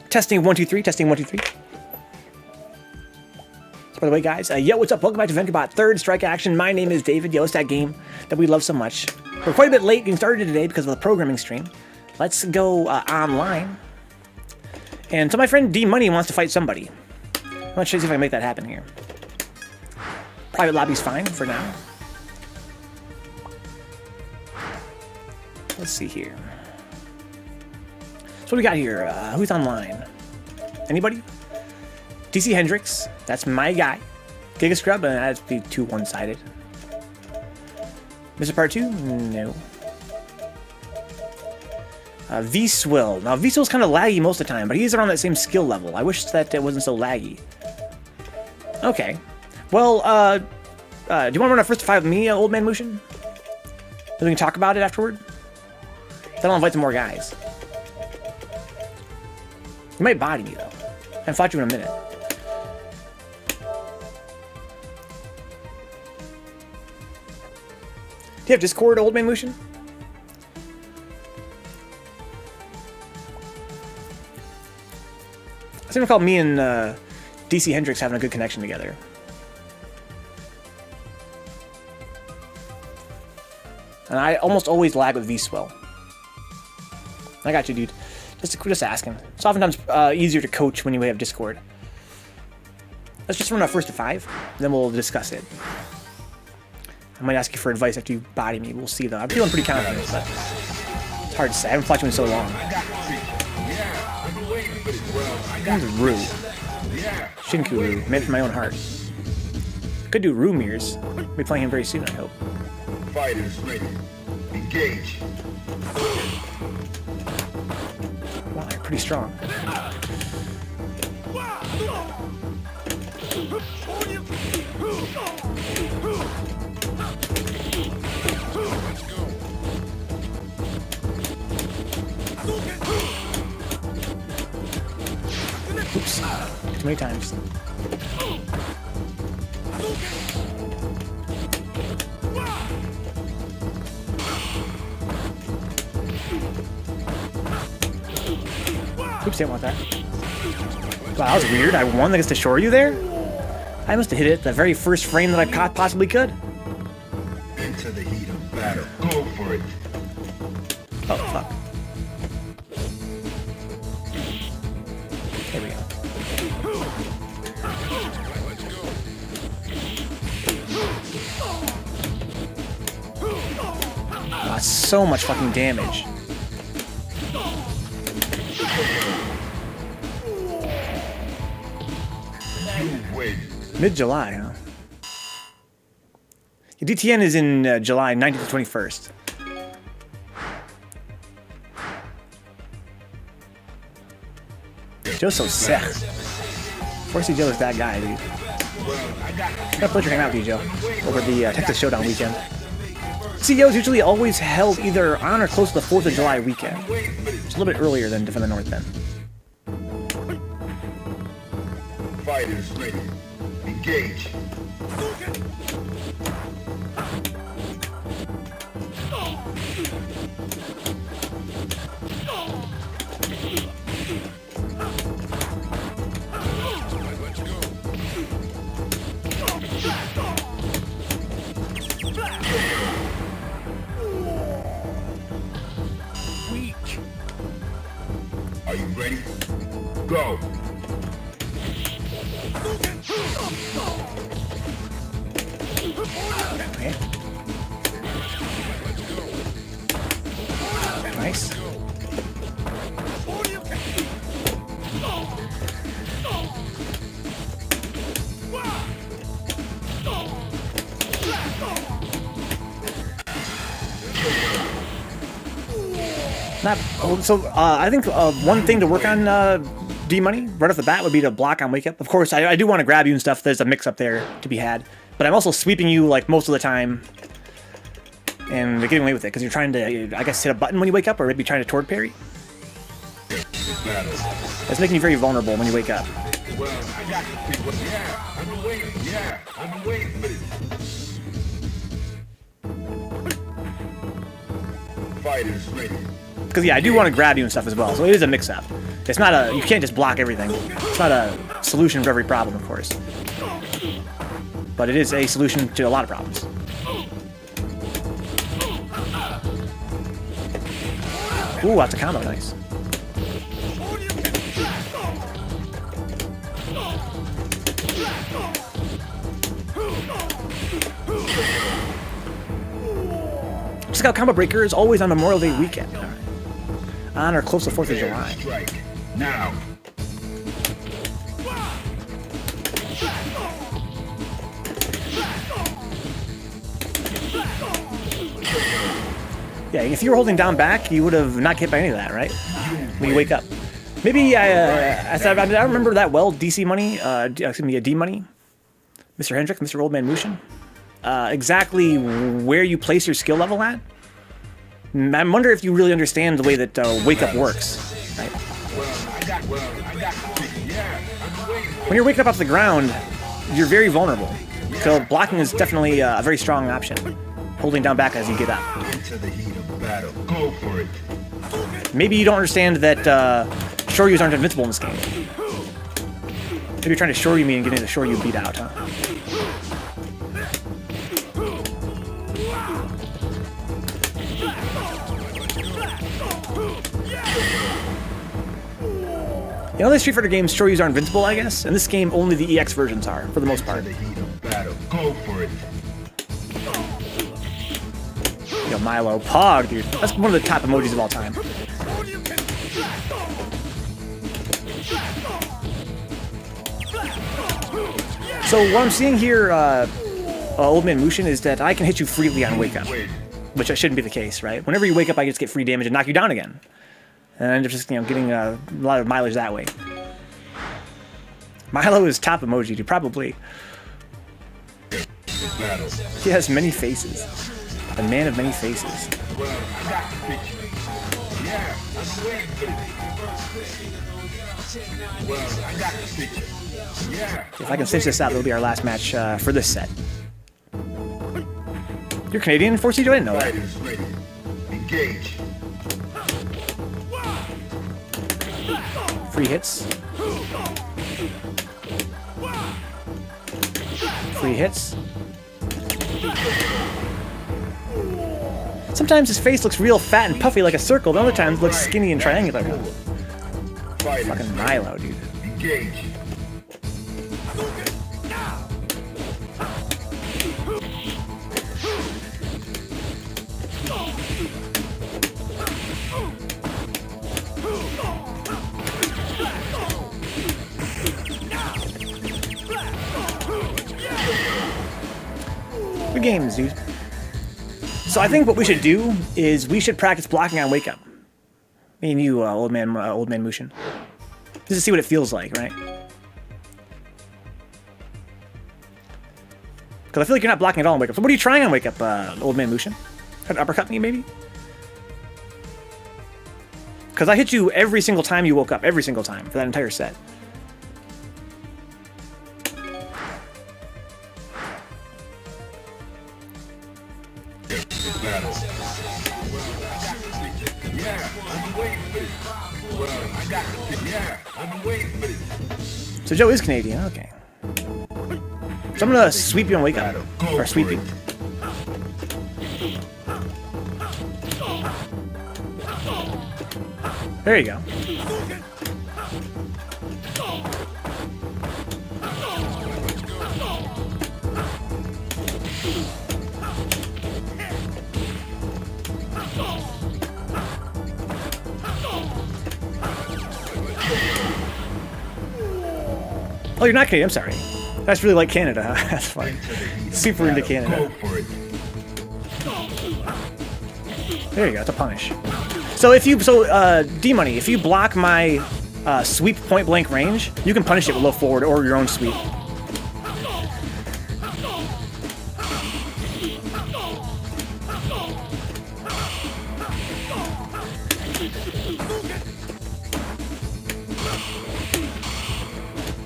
Testing 1 2 3. Testing 1 2 3. So by the way, guys, yo, what's up? Welcome back to Vencabot Third Strike Action. My name is David. Yo, it's that game that we love so much. We're quite a bit late getting started today because of the programming stream. Let's go online. And so my friend deemoney wants to fight somebody. Let's see if I can make that happen here. Private lobby's fine for now. Let's see here. So what do we got here? Who's online? Anybody? dchendrix, that's my guy. Giga Scrub, and that'd be too one-sided. MrPart2? No. V-Swill. Now, V-Swill's kind of laggy most of the time, but he's around that same skill level. I wish that it wasn't so laggy. Okay. Well, do you want to run a first to 5 with me, Old Man Mushin? Then we can talk about it afterward? Then I'll invite some more guys. You might body me, though. I haven't fought you in a minute. Do you have Discord, Old Man Mushin? I seem to recall me and dchendrix having a good connection together. And I almost always lag with V-Swell. I got you, dude. Just asking. It's oftentimes easier to coach when you have Discord. Let's just run our first to 5, then we'll discuss it. I might ask you for advice after you body me. We'll see, though. I'm feeling pretty confident, but it's hard to say. I haven't fought you in so long. This is Rue. Shinku Rue, made from my own heart. Could do Rue Mirrors. We'll be playing him very soon, I hope. Fighters ready. Engage. Wow, they're pretty strong. Oops. Too many times. Oops, didn't want that. Wow, that was weird. I won against the Shoryu there? I must have hit it the very first frame that I possibly could. Into the heat of battle. Go for it. Oh, fuck. There we go. Wow, that's so much fucking damage. Mid-July, huh? Your DTN is in July 19th to 21st. Joe's so sick. Forcey Joe is that guy, dude. It's a pleasure hanging out with you, Joe, over the Texas Showdown weekend. CEO's usually always held either on or close to the 4th of July weekend. It's a little bit earlier than Defend the North then. Fighters ready. Engage. Weak. Are you ready? Go. Okay. Nice. I think one thing to work on deemoney right off the bat would be to block on wake up. Of course, I do want to grab you and stuff. There's a mix up there to be had, but I'm also sweeping you like most of the time, and getting away with it because you're trying to, I guess, hit a button when you wake up, or maybe trying to toward parry. That's making you very vulnerable when you wake up. I've been waiting for this. Fighters ready. Because, yeah, I do want to grab you and stuff as well, so it is a mix-up. It's not a, you can't just block everything. It's not a solution for every problem, of course. But it is a solution to a lot of problems. Ooh, that's a combo, nice. Scout Combo Breaker is always on Memorial Day weekend. All right. On or close to 4th of July. Strike. Now. Yeah, if you were holding down back, you would have not hit by any of that, right? When you wake up. Maybe I don't remember that well. DC Money, excuse me, D-Money, Mr. Hendrix, Mr. Old Man Mushin. Exactly where you place your skill level at. I wonder if you really understand the way that wake up works. Right? When you're waking up off the ground, you're very vulnerable. So blocking is definitely a very strong option. Holding down back as you get up. Into the heat of battle. Go for it. Maybe you don't understand that Shoryus aren't invincible in this game. Maybe you're trying to Shoryu me and getting the Shoryu beat out, huh? In other Street Fighter games, Shoryus are invincible, I guess. In this game, only the EX versions are, for the most part. Into the heat of battle. Go for it. Yo, Milo. Pog, dude. That's one of the top emojis of all time. So what I'm seeing here, Old Man Mushin, is that I can hit you freely on wake up. Which shouldn't be the case, right? Whenever you wake up, I just get free damage and knock you down again. And I end up just, getting a lot of mileage that way. Milo is top emoji, dude, probably. He has many faces. A man of many faces. If I can finish this out, it'll be our last match for this set. You're Canadian in 4C? I didn't know that. Engage. Free hits. Free hits. Sometimes his face looks real fat and puffy like a circle, and other times it looks skinny and triangular. Fucking Milo, dude. Engage. Good games, dude. So I think what we should do is we should practice blocking on wake up. Me and you, old man Mushin. Just to see what it feels like, right? Because I feel like you're not blocking at all on wake up. So what are you trying on wake up, old man Mushin? Try to uppercut me, maybe? Because I hit you every single time you woke up, every single time for that entire set. So Joe is Canadian, okay. So I'm gonna sweep you on wake up. Or sweep you. There you go. Oh, you're not Canadian, I'm sorry. That's really like Canada, huh? That's funny. Super into Canada. There you go, it's a punish. So if you, D-Money, if you block my sweep point blank range, you can punish it with low forward or your own sweep.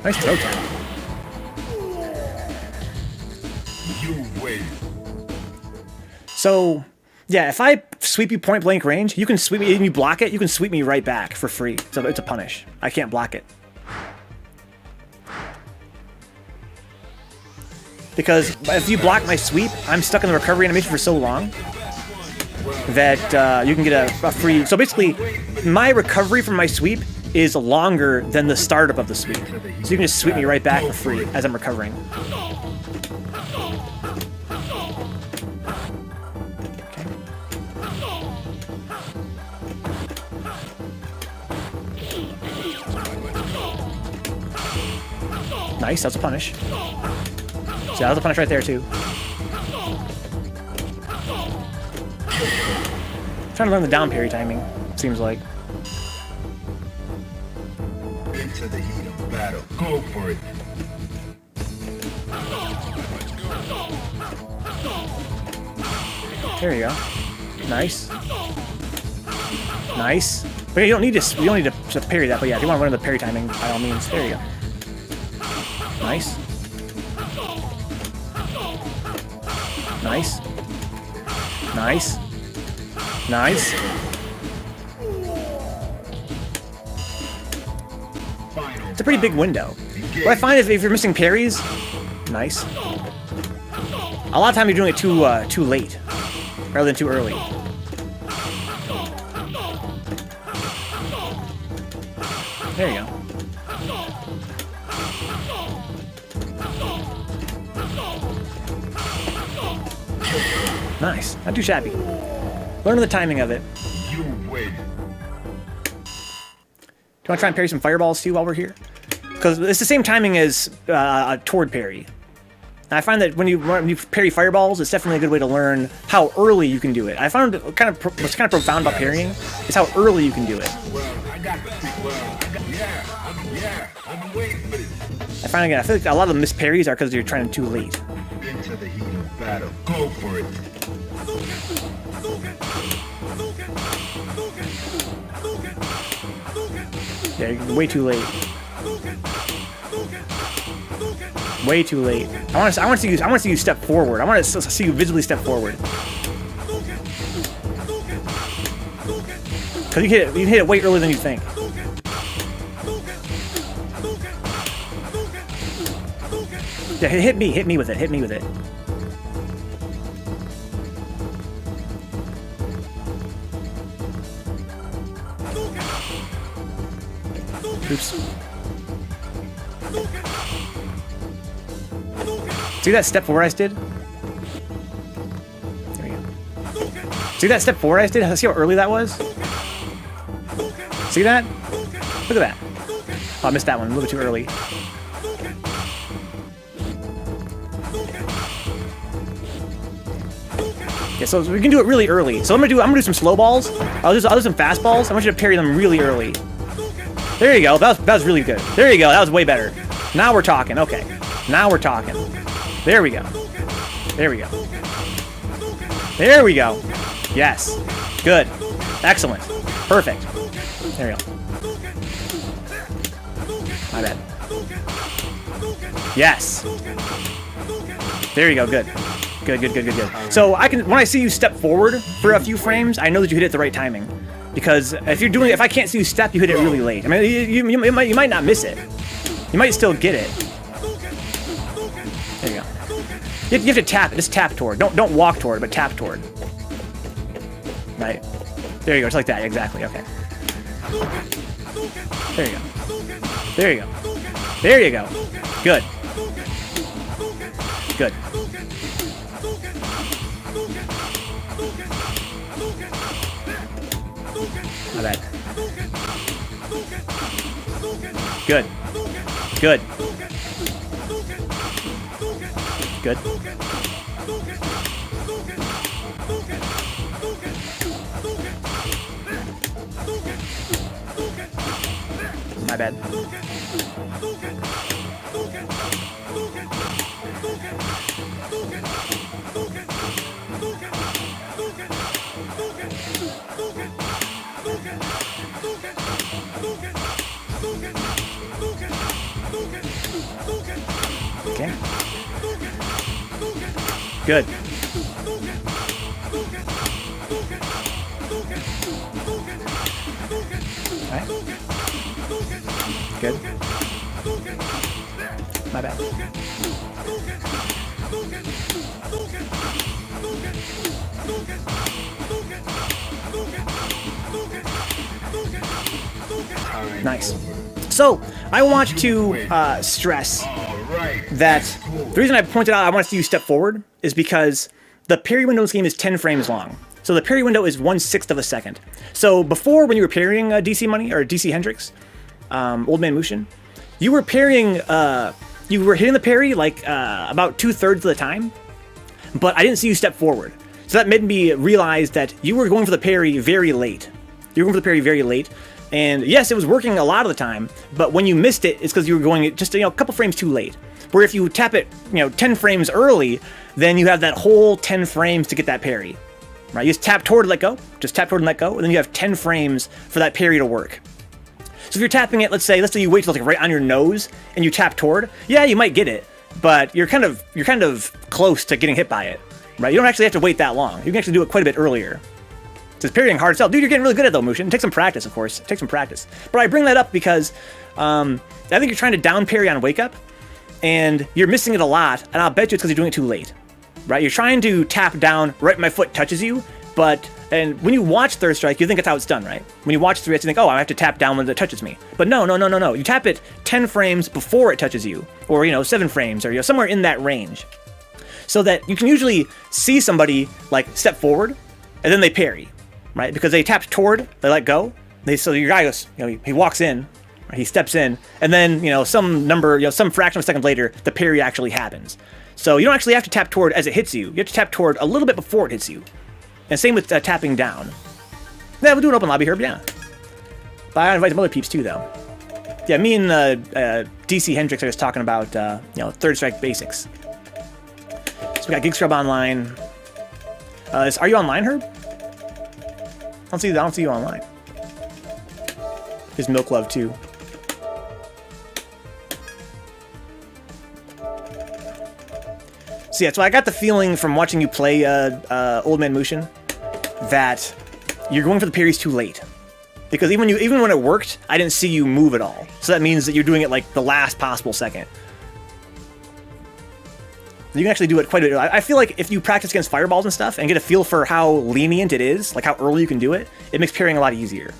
Nice throw tap. So, yeah, if I sweep you point blank range, you can sweep me and you block it, you can sweep me right back for free. So it's a punish. I can't block it. Because if you block my sweep, I'm stuck in the recovery animation for so long that you can get a free... So basically, my recovery from my sweep is longer than the startup of the sweep. So you can just sweep me right back for free as I'm recovering. Nice, that's a punish. So that was a punish right there, too. I'm trying to learn the down parry timing, seems like. Into the heat of battle. Go for it. There you go. Nice. Nice. But you don't need to parry that, but yeah, if you want to learn the parry timing, by all means, there you go. Nice. Nice. Nice. Nice. It's a pretty big window. What I find is if you're missing parries, nice. A lot of time you're doing it too late, rather than too early. There you go. Nice. Not too shabby. Learn the timing of it. You win. Do you want to try and parry some fireballs too while we're here? Because it's the same timing as a toward parry. And I find that when you parry fireballs, it's definitely a good way to learn how early you can do it. I found what's kind of profound about parrying is how early you can do it. I find again, I feel like a lot of the missed parries are because you're trying too late. Into the heat of battle. Go for it. Yeah, you're way too late. Way too late. I want to see you step forward. I want to see you visually step forward. Cause you can hit it way earlier than you think. Yeah, hit me with it. Hit me with it. Oops. See that step forward I did? There we go. See that step forward I did? See how early that was? See that? Look at that. Oh, I missed that one. A little bit too early. Yeah, so we can do it really early. So I'm gonna do some slow balls. I'll do some fast balls. I want you to parry them really early. There you go. That was really good. There you go. That was way better. Now we're talking. Okay. Now we're talking. There we go. There we go. There we go. Yes. Good. Excellent. Perfect. There we go. My bad. Yes. There you go. Good. Good. So when I see you step forward for a few frames, I know that you hit it at the right timing. Because if I can't see you step, you hit it really late. I mean, you might not miss it. You might still get it. There you go. You have to tap it. Just tap toward. Don't walk toward, but tap toward. Right. There you go. It's like that. Exactly. Okay. There you go. There you go. There you go. Good. Good. My bad. Good. Good. Good. My bad. Okay. Good. Good. My bad. Nice. So, I want to stress that the reason I pointed out I want to see you step forward is because the parry window in this game is 10 frames long. So the parry window is 1/6 of a second. So before, when you were parrying DC Money or dchendrix, Old Man Mushin, you were parrying, you were hitting the parry like about 2/3 of the time, but I didn't see you step forward. So that made me realize that you were going for the parry very late. You were going for the parry very late. And yes, it was working a lot of the time, but when you missed it, it's because you were going just a couple frames too late. Where if you tap it 10 frames early, then you have that whole 10 frames to get that parry. Right? You just tap toward, let go, just tap toward and let go, and then you have 10 frames for that parry to work. So if you're tapping it, let's say you wait till like right on your nose and you tap toward, yeah, you might get it, but you're kind of close to getting hit by it. Right? You don't actually have to wait that long. You can actually do it quite a bit earlier. It's parrying hard as hell. Dude, you're getting really good at it though, Mushin. It takes some practice, of course. It takes some practice. But I bring that up because I think you're trying to down parry on wake up, and you're missing it a lot, and I'll bet you it's because you're doing it too late. Right? You're trying to tap down right when my foot touches you, and when you watch Third Strike, you think that's how it's done, right? When you watch 3 hits, you think, oh, I have to tap down when it touches me. But no. You tap it 10 frames before it touches you, or 7 frames, or somewhere in that range. So that you can usually see somebody like step forward, and then they parry. Right, because they tapped toward, they let go. So your guy goes, he walks in, or he steps in, and then some fraction of a second later, the parry actually happens. So you don't actually have to tap toward as it hits you. You have to tap toward a little bit before it hits you. And same with tapping down. Yeah, we'll do an open lobby herb, yeah. But I invite some other peeps too, though. Yeah, me and dchendrix are just talking about Third Strike basics. So we got Gig Scrub online. Are you online, Herb? I don't see you online. There's Milk Love too. So yeah, so I got the feeling from watching you play Old Man Mushin that you're going for the parries too late. Because even when it worked, I didn't see you move at all. So that means that you're doing it like the last possible second. You can actually do it quite a bit. I feel like if you practice against fireballs and stuff and get a feel for how lenient it is, like how early you can do it, it makes parrying a lot easier.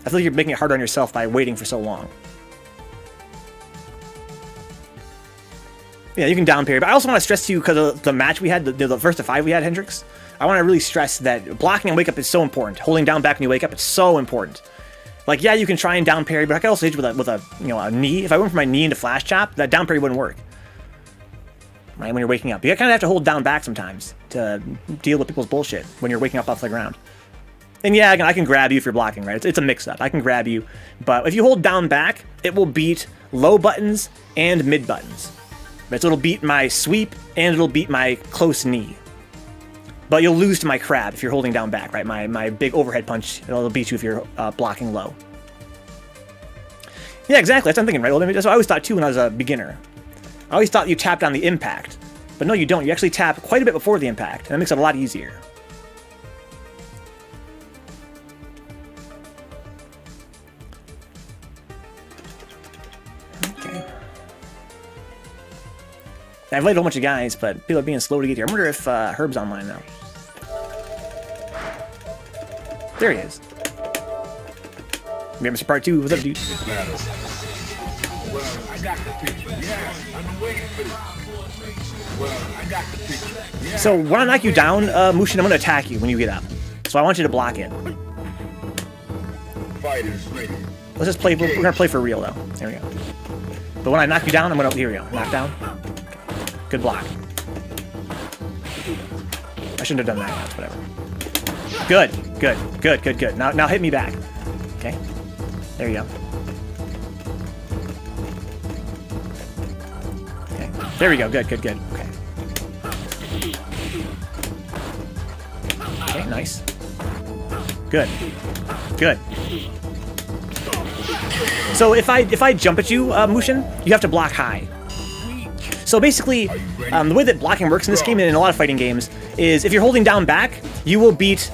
I feel like you're making it harder on yourself by waiting for so long. Yeah, you can down parry, but I also want to stress to you, because of the match we had, the first of 5 we had, Hendrix, I want to really stress that blocking and wake up is so important. Holding down back when you wake up, it's so important. Like, yeah, you can try and down parry, but I can also hit you with a knee. If I went for my knee into flash chop, that down parry wouldn't work. Right, when you're waking up. You kind of have to hold down back sometimes to deal with people's bullshit when you're waking up off the ground. And yeah, I can grab you if you're blocking, right? It's a mix-up. I can grab you, but if you hold down back, it will beat low buttons and mid buttons. Right? So it'll beat my sweep, and it'll beat my close knee. But you'll lose to my crab if you're holding down back, right? My big overhead punch, it'll beat you if you're blocking low. Yeah, exactly. That's what I'm thinking, right? Well, that's what I always thought too when I was a beginner. I always thought you tapped on the impact, but no, you don't. You actually tap quite a bit before the impact, and that makes it a lot easier. Okay. I've played a whole bunch of guys, but people are being slow to get here. I wonder if Herb's online now. There he is. Remember MrPart2? What's up, dude? Well, I got the picture. Yeah, I've been waiting for this. Well, I got the picture. Yeah. So when I knock you down, Mushin, I'm going to attack you when you get up. So I want you to block it. Fighters ready. Let's just play. We're going to play for real, though. There we go. But when I knock you down, I'm going to... Here we go. Knock down. Good block. I shouldn't have done that. That's whatever. Good. Now hit me back. Okay. There you go. Okay. There we go. Good. Okay. Okay, nice. Good. So if I jump at you, Mushin, you have to block high. So basically, the way that blocking works in this game and in a lot of fighting games is if you're holding down back, you'll beat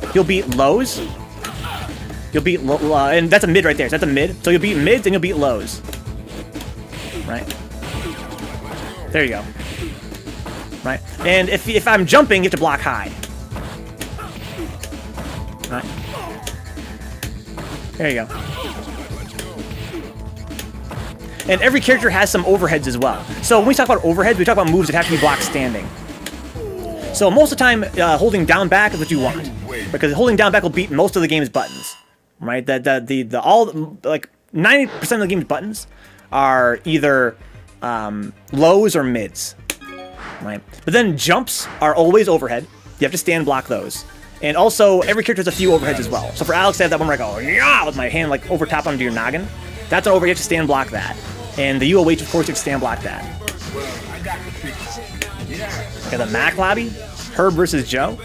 lows. you'll beat, and that's a mid right there. So that's a mid. So you'll beat mids and you'll beat lows. Right? There you go. Right? And if I'm jumping, you have to block high. Right? There you go. And every character has some overheads as well. So when we talk about overheads, we talk about moves that have to be blocked standing. So most of the time, holding down back is what you want, because holding down back will beat most of the game's buttons, right? Like 90% of the game's buttons are either lows or mids, right? But then jumps are always overhead. You have to stand block those. And also, every character has a few overheads as well. So for Alex, I have that one where I go, yeah, with my hand like over top onto your noggin. That's an overhead. You have to stand block that. And the UOH, of course, you have to stand block that. Okay, the Mac lobby, Herb versus Joe.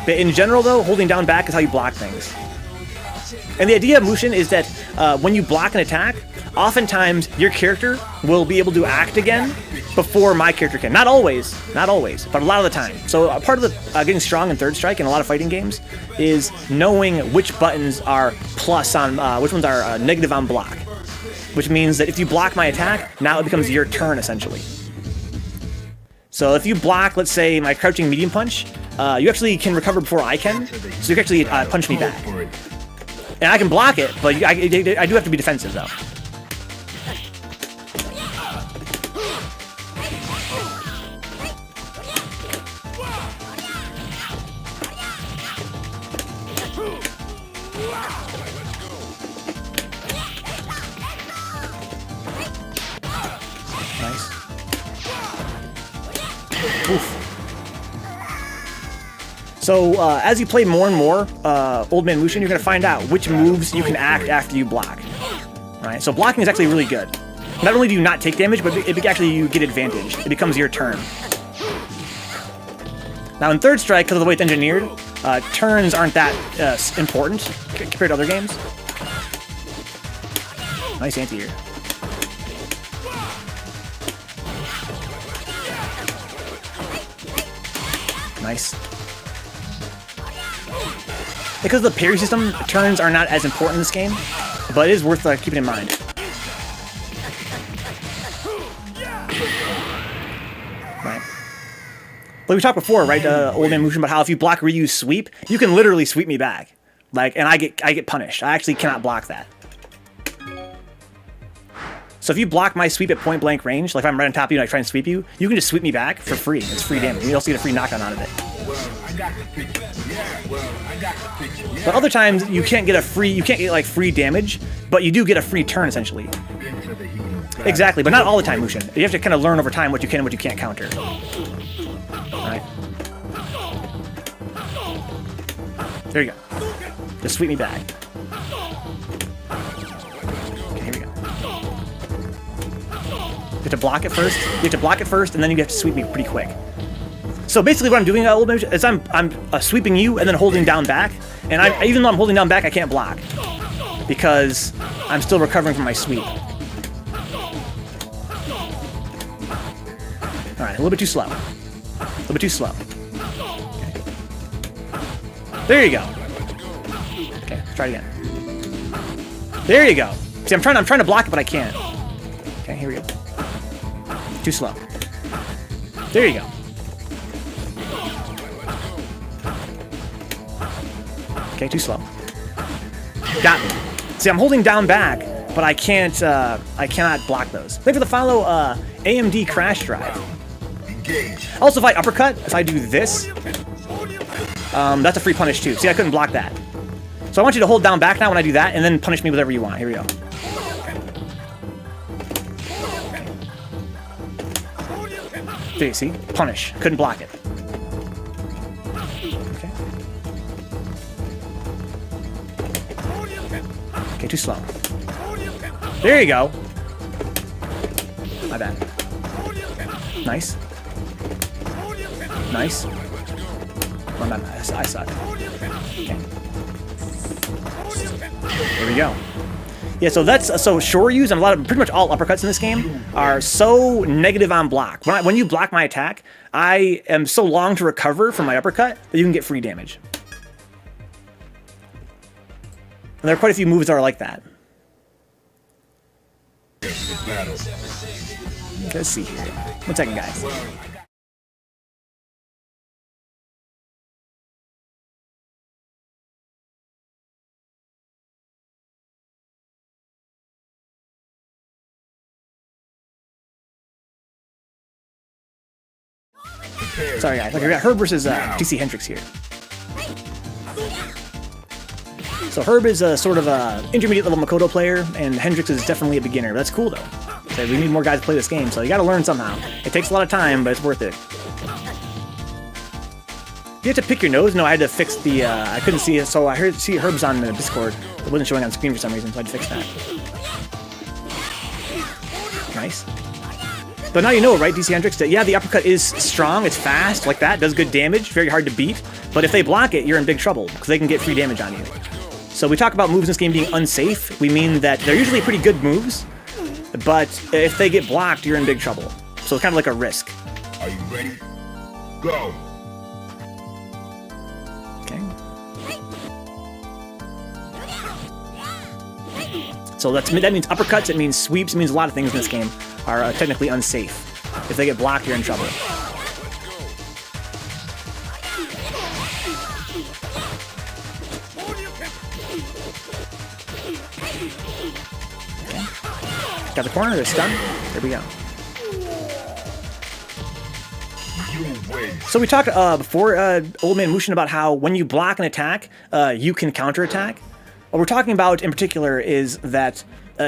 But in general, though, holding down back is how you block things. And the idea of Mushin is that when you block an attack, oftentimes your character will be able to act again before my character can. Not always, but a lot of the time. So part of the getting strong in third strike in a lot of fighting games is knowing which buttons are plus on, which ones are negative on block. Which means that if you block my attack, now it becomes your turn, essentially. So if you block, let's say, my crouching medium punch, you actually can recover before I can, so you can actually punch me back. And I can block it, but I do have to be defensive, though. Nice. Oof. So, as you play more and more Old Man Mushin, you're going to find out which moves you can act after you block. Right? So blocking is actually really good. Not only do you not take damage, but you get advantage. It becomes your turn. Now in Third Strike, because of the way it's engineered, turns aren't that important compared to other games. Nice anti-air. Nice. Because of the parry system, turns are not as important in this game, but it is worth keeping in mind. Right. Like we talked before, right, Old Man Mushin, about how if you block Ryu's sweep, you can literally sweep me back. Like, and I get punished. I actually cannot block that. So if you block my sweep at point blank range, like if I'm right on top of you and I try and sweep you, you can just sweep me back for free. It's free damage. You also get a free knockdown out of it. But other times you can't get like free damage, but you do get a free turn essentially. Exactly, but not all the time, Mushin. You have to kind of learn over time what you can and what you can't counter. Alright. There you go. Just sweep me back. Okay, here we go. You have to block it first. You have to block it first, and then you have to sweep me pretty quick. So basically what I'm doing a little bit is I'm sweeping you and then holding down back. And even though I'm holding down back, I can't block. Because I'm still recovering from my sweep. Alright, a little bit too slow. A little bit too slow. Okay. There you go. Okay, let's try it again. There you go. See, I'm trying to block it, but I can't. Okay, here we go. Too slow. There you go. Okay, too slow. Got me. See, I'm holding down back, but I cannot block those. Wait for the follow AMD crash drive. Also, if I uppercut, if I do this, that's a free punish too. See, I couldn't block that. So I want you to hold down back now when I do that, and then punish me with whatever you want. Here we go. There you see? Punish. Couldn't block it. Okay. Okay, too slow. There you go. My bad. Nice. Nice. Oh, my bad. I suck. Okay. There we go. Yeah, so that's Shoryus and pretty much all uppercuts in this game are so negative on block. When you block my attack, I am so long to recover from my uppercut that you can get free damage. And there are quite a few moves that are like that. Battle. Let's see here. 1 second, guys. Sorry, guys. Okay, we got Herb versus dchendrix here. So Herb is a sort of a intermediate level Makoto player, and Hendrix is definitely a beginner. But that's cool though. So we need more guys to play this game, so you got to learn somehow. It takes a lot of time, but it's worth it. You have to pick your nose. No, I had to fix the. I couldn't see it, so I see Herb's on the Discord. It wasn't showing on screen for some reason, so I had to fix that. Nice. But now you know, right, dchendrix, that yeah, the uppercut is strong, it's fast, like that, does good damage, very hard to beat. But if they block it, you're in big trouble, because they can get free damage on you. So we talk about moves in this game being unsafe. We mean that they're usually pretty good moves, but if they get blocked, you're in big trouble. So it's kind of like a risk. Are you ready? Go. Okay. So that means uppercuts, it means sweeps, it means a lot of things in this game are technically unsafe. If they get blocked, you're in trouble. Okay. Got the corner, they're stunned. There we go. So we talked before, Old Man Mushin, about how when you block an attack, you can counterattack. What we're talking about in particular is that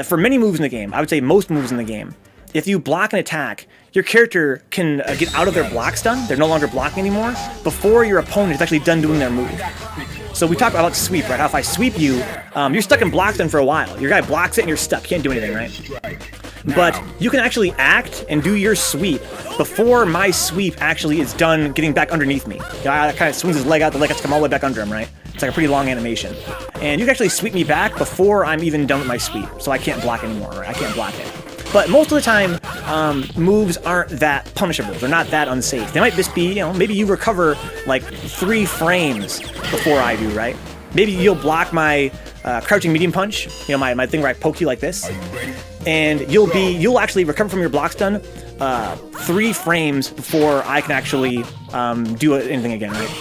for many moves in the game, I would say most moves in the game, if you block an attack, your character can get out of their block stun. They're no longer blocking anymore before your opponent is actually done doing their move. So we talked about sweep, right? How if I sweep you, you're stuck in block stun for a while. Your guy blocks it and you're stuck. You can't do anything, right? But you can actually act and do your sweep before my sweep actually is done getting back underneath me. The guy kind of swings his leg out, the leg has to come all the way back under him, right? It's like a pretty long animation. And you can actually sweep me back before I'm even done with my sweep, so I can't block anymore, right? I can't block it. But most of the time, moves aren't that punishable. They're not that unsafe. They might just be, you know, maybe you recover like 3 frames before I do, right? Maybe you'll block my crouching medium punch, you know, my thing where I poke you like this, and you'll actually recover from your block stun 3 frames before I can actually do anything again, right?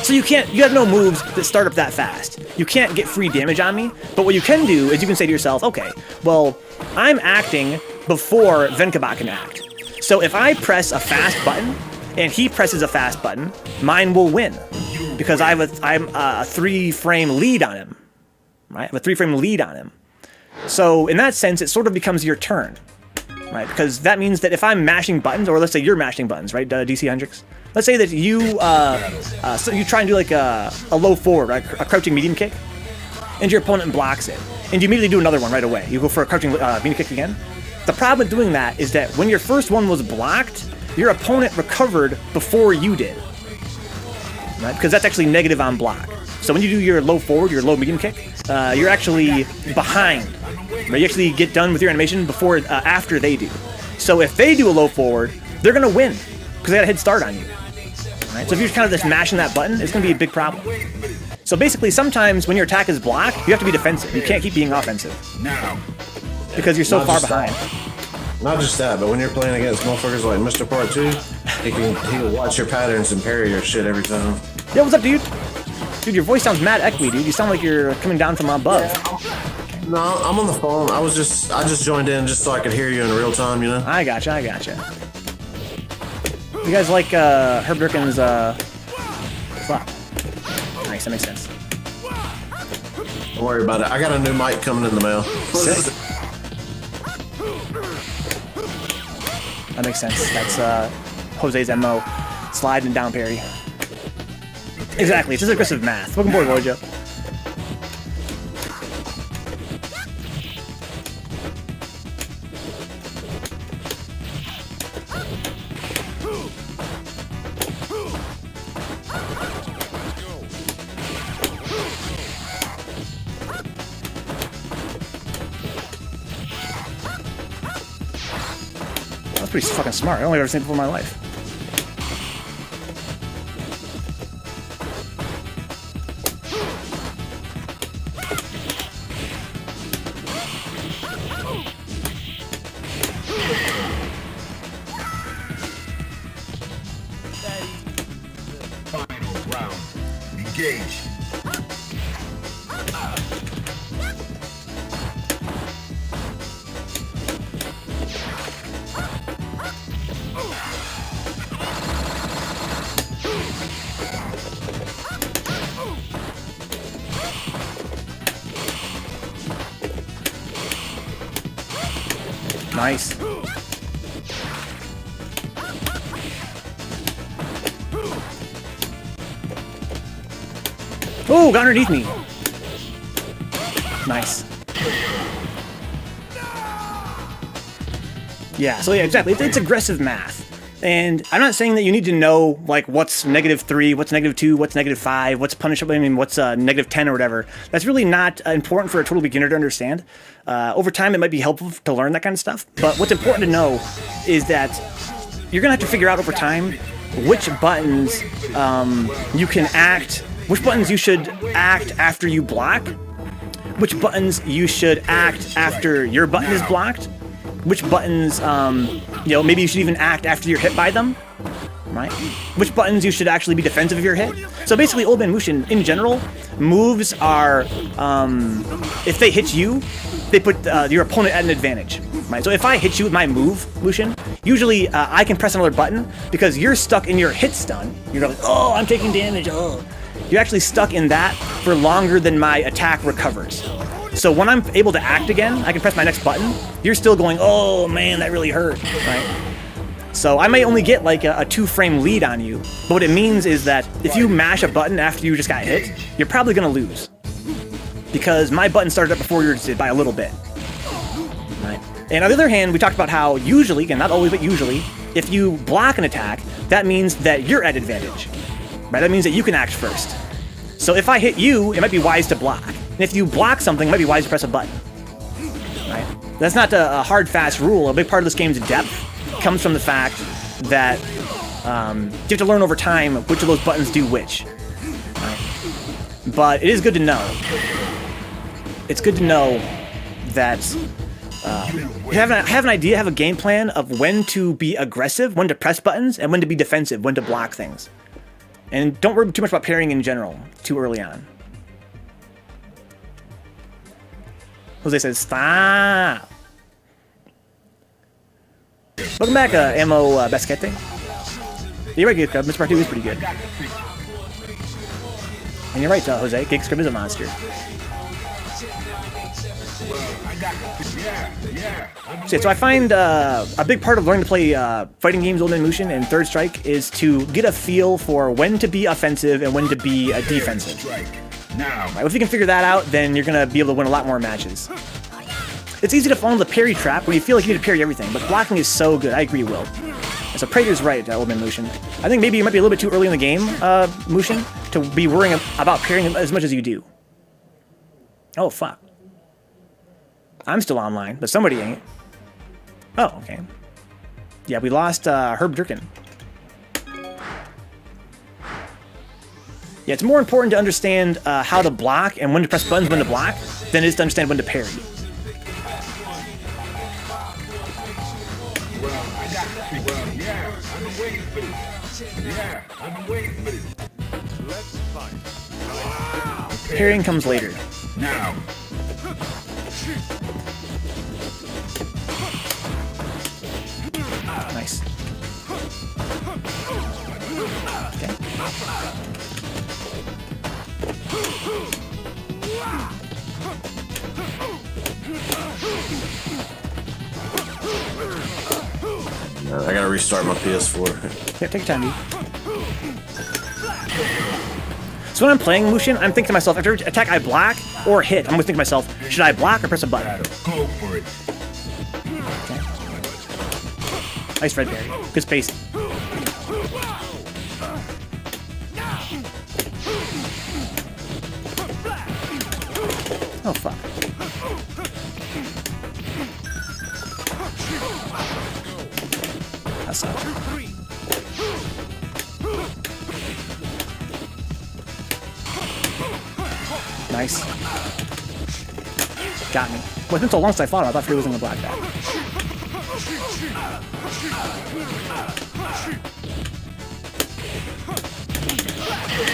So you have no moves that start up that fast. You can't get free damage on me, but what you can do is you can say to yourself, okay, well, I'm acting before Vencabot can act. So if I press a fast button, and he presses a fast button, mine will win. Because I'm a 3-frame lead on him, right? I have a 3-frame lead on him. So in that sense, it sort of becomes your turn, right? Because that means that if I'm mashing buttons, or let's say you're mashing buttons, right, dchendrix? Let's say that you so you try and do like a low forward, right? A crouching medium kick, and your opponent blocks it, and you immediately do another one right away. You go for a crouching medium kick again. The problem with doing that is that when your first one was blocked, your opponent recovered before you did, right? Because that's actually negative on block. So when you do your low forward, your low medium kick, you're actually behind. Right? You actually get done with your animation before after they do. So if they do a low forward, they're gonna win because they got a head start on you. Right? So if you're kind of just mashing that button, it's gonna be a big problem. So basically, sometimes when your attack is blocked, you have to be defensive. You can't keep being offensive because you're so far behind. Not just that, but when you're playing against motherfuckers like MrPart2, he'll watch your patterns and parry your shit every time. Yo, what's up, dude? Dude, your voice sounds mad echoey, dude. You sound like you're coming down from above. No, I'm on the phone. I just joined in just so I could hear you in real time, you know? I gotcha. You guys like herbderken's flop? Nice, that makes sense. Don't worry about it. I got a new mic coming in the mail. Sick. That makes sense. That's Jose's MO. Slide and down parry. Exactly, it's just aggressive math. Welcome aboard, Rojo. That's pretty fucking smart. I don't think I've ever seen it before in my life. Nice. Oh, got underneath me. Nice. Yeah, so yeah, exactly. It's aggressive math. And I'm not saying that you need to know, like, what's -3, what's -2, what's -5, what's punishable, I mean, what's -10 or whatever. That's really not important for a total beginner to understand. Over time, it might be helpful to learn that kind of stuff. But what's important to know is that you're going to have to figure out over time which buttons you can act, which buttons you should act after you block, which buttons you should act after your button is blocked, which buttons, you know, maybe you should even act after you're hit by them, right? Which buttons you should actually be defensive if you're hit. So basically, Old Man Mushin, in general, moves are, if they hit you, they put your opponent at an advantage, right? So if I hit you with my move, Mushin, usually I can press another button because you're stuck in your hit stun. You're like, oh, I'm taking damage, oh. You're actually stuck in that for longer than my attack recovers. So when I'm able to act again, I can press my next button. You're still going, oh man, that really hurt, right? So I may only get like a 2-frame lead on you, but what it means is that if you mash a button after you just got hit, you're probably gonna lose. Because my button started up before yours did by a little bit. Right? And on the other hand, we talked about how usually, again, not always, but usually, if you block an attack, that means that you're at advantage. Right? That means that you can act first. So if I hit you, it might be wise to block. And if you block something, it might be wise to press a button. Right? That's not a hard, fast rule. A big part of this game's depth comes from the fact that you have to learn over time which of those buttons do which. Right? But it is good to know. It's good to know that have an idea, have a game plan of when to be aggressive, when to press buttons, and when to be defensive, when to block things. And don't worry too much about parrying in general too early on. Jose says, stop. Welcome back, Ammo Basquete. You're right, Gig Scrub. MrPart2 is pretty good. And you're right, Jose. Gig Scrub is a monster. So I find a big part of learning to play fighting games, Old Man Mushin, and Third Strike is to get a feel for when to be offensive and when to be defensive. Right, if you can figure that out, then you're going to be able to win a lot more matches. It's easy to fall into the parry trap where you feel like you need to parry everything, but blocking is so good. I agree, Will. So Prater's right, Old Man Mushin. I think maybe you might be a little bit too early in the game, Mushin, to be worrying about parrying as much as you do. Oh, fuck. I'm still online, but somebody ain't. Oh, okay. Yeah, we lost herbderken. Yeah, it's more important to understand how to block and when to press buttons when to block than it is to understand when to parry. Parrying comes later. Now. Nice. Okay. I gotta restart my PS4. Yeah, take your time, dude. So when I'm playing Mushin, I'm thinking to myself, after every attack I block or hit, I'm always thinking to myself, should I block or press a button? Go for it. Okay. Nice red berry. Good space. Oh, fuck. That sucks. Nice. Got me. Well, it's been so long since I fought him, I thought he was going to block that.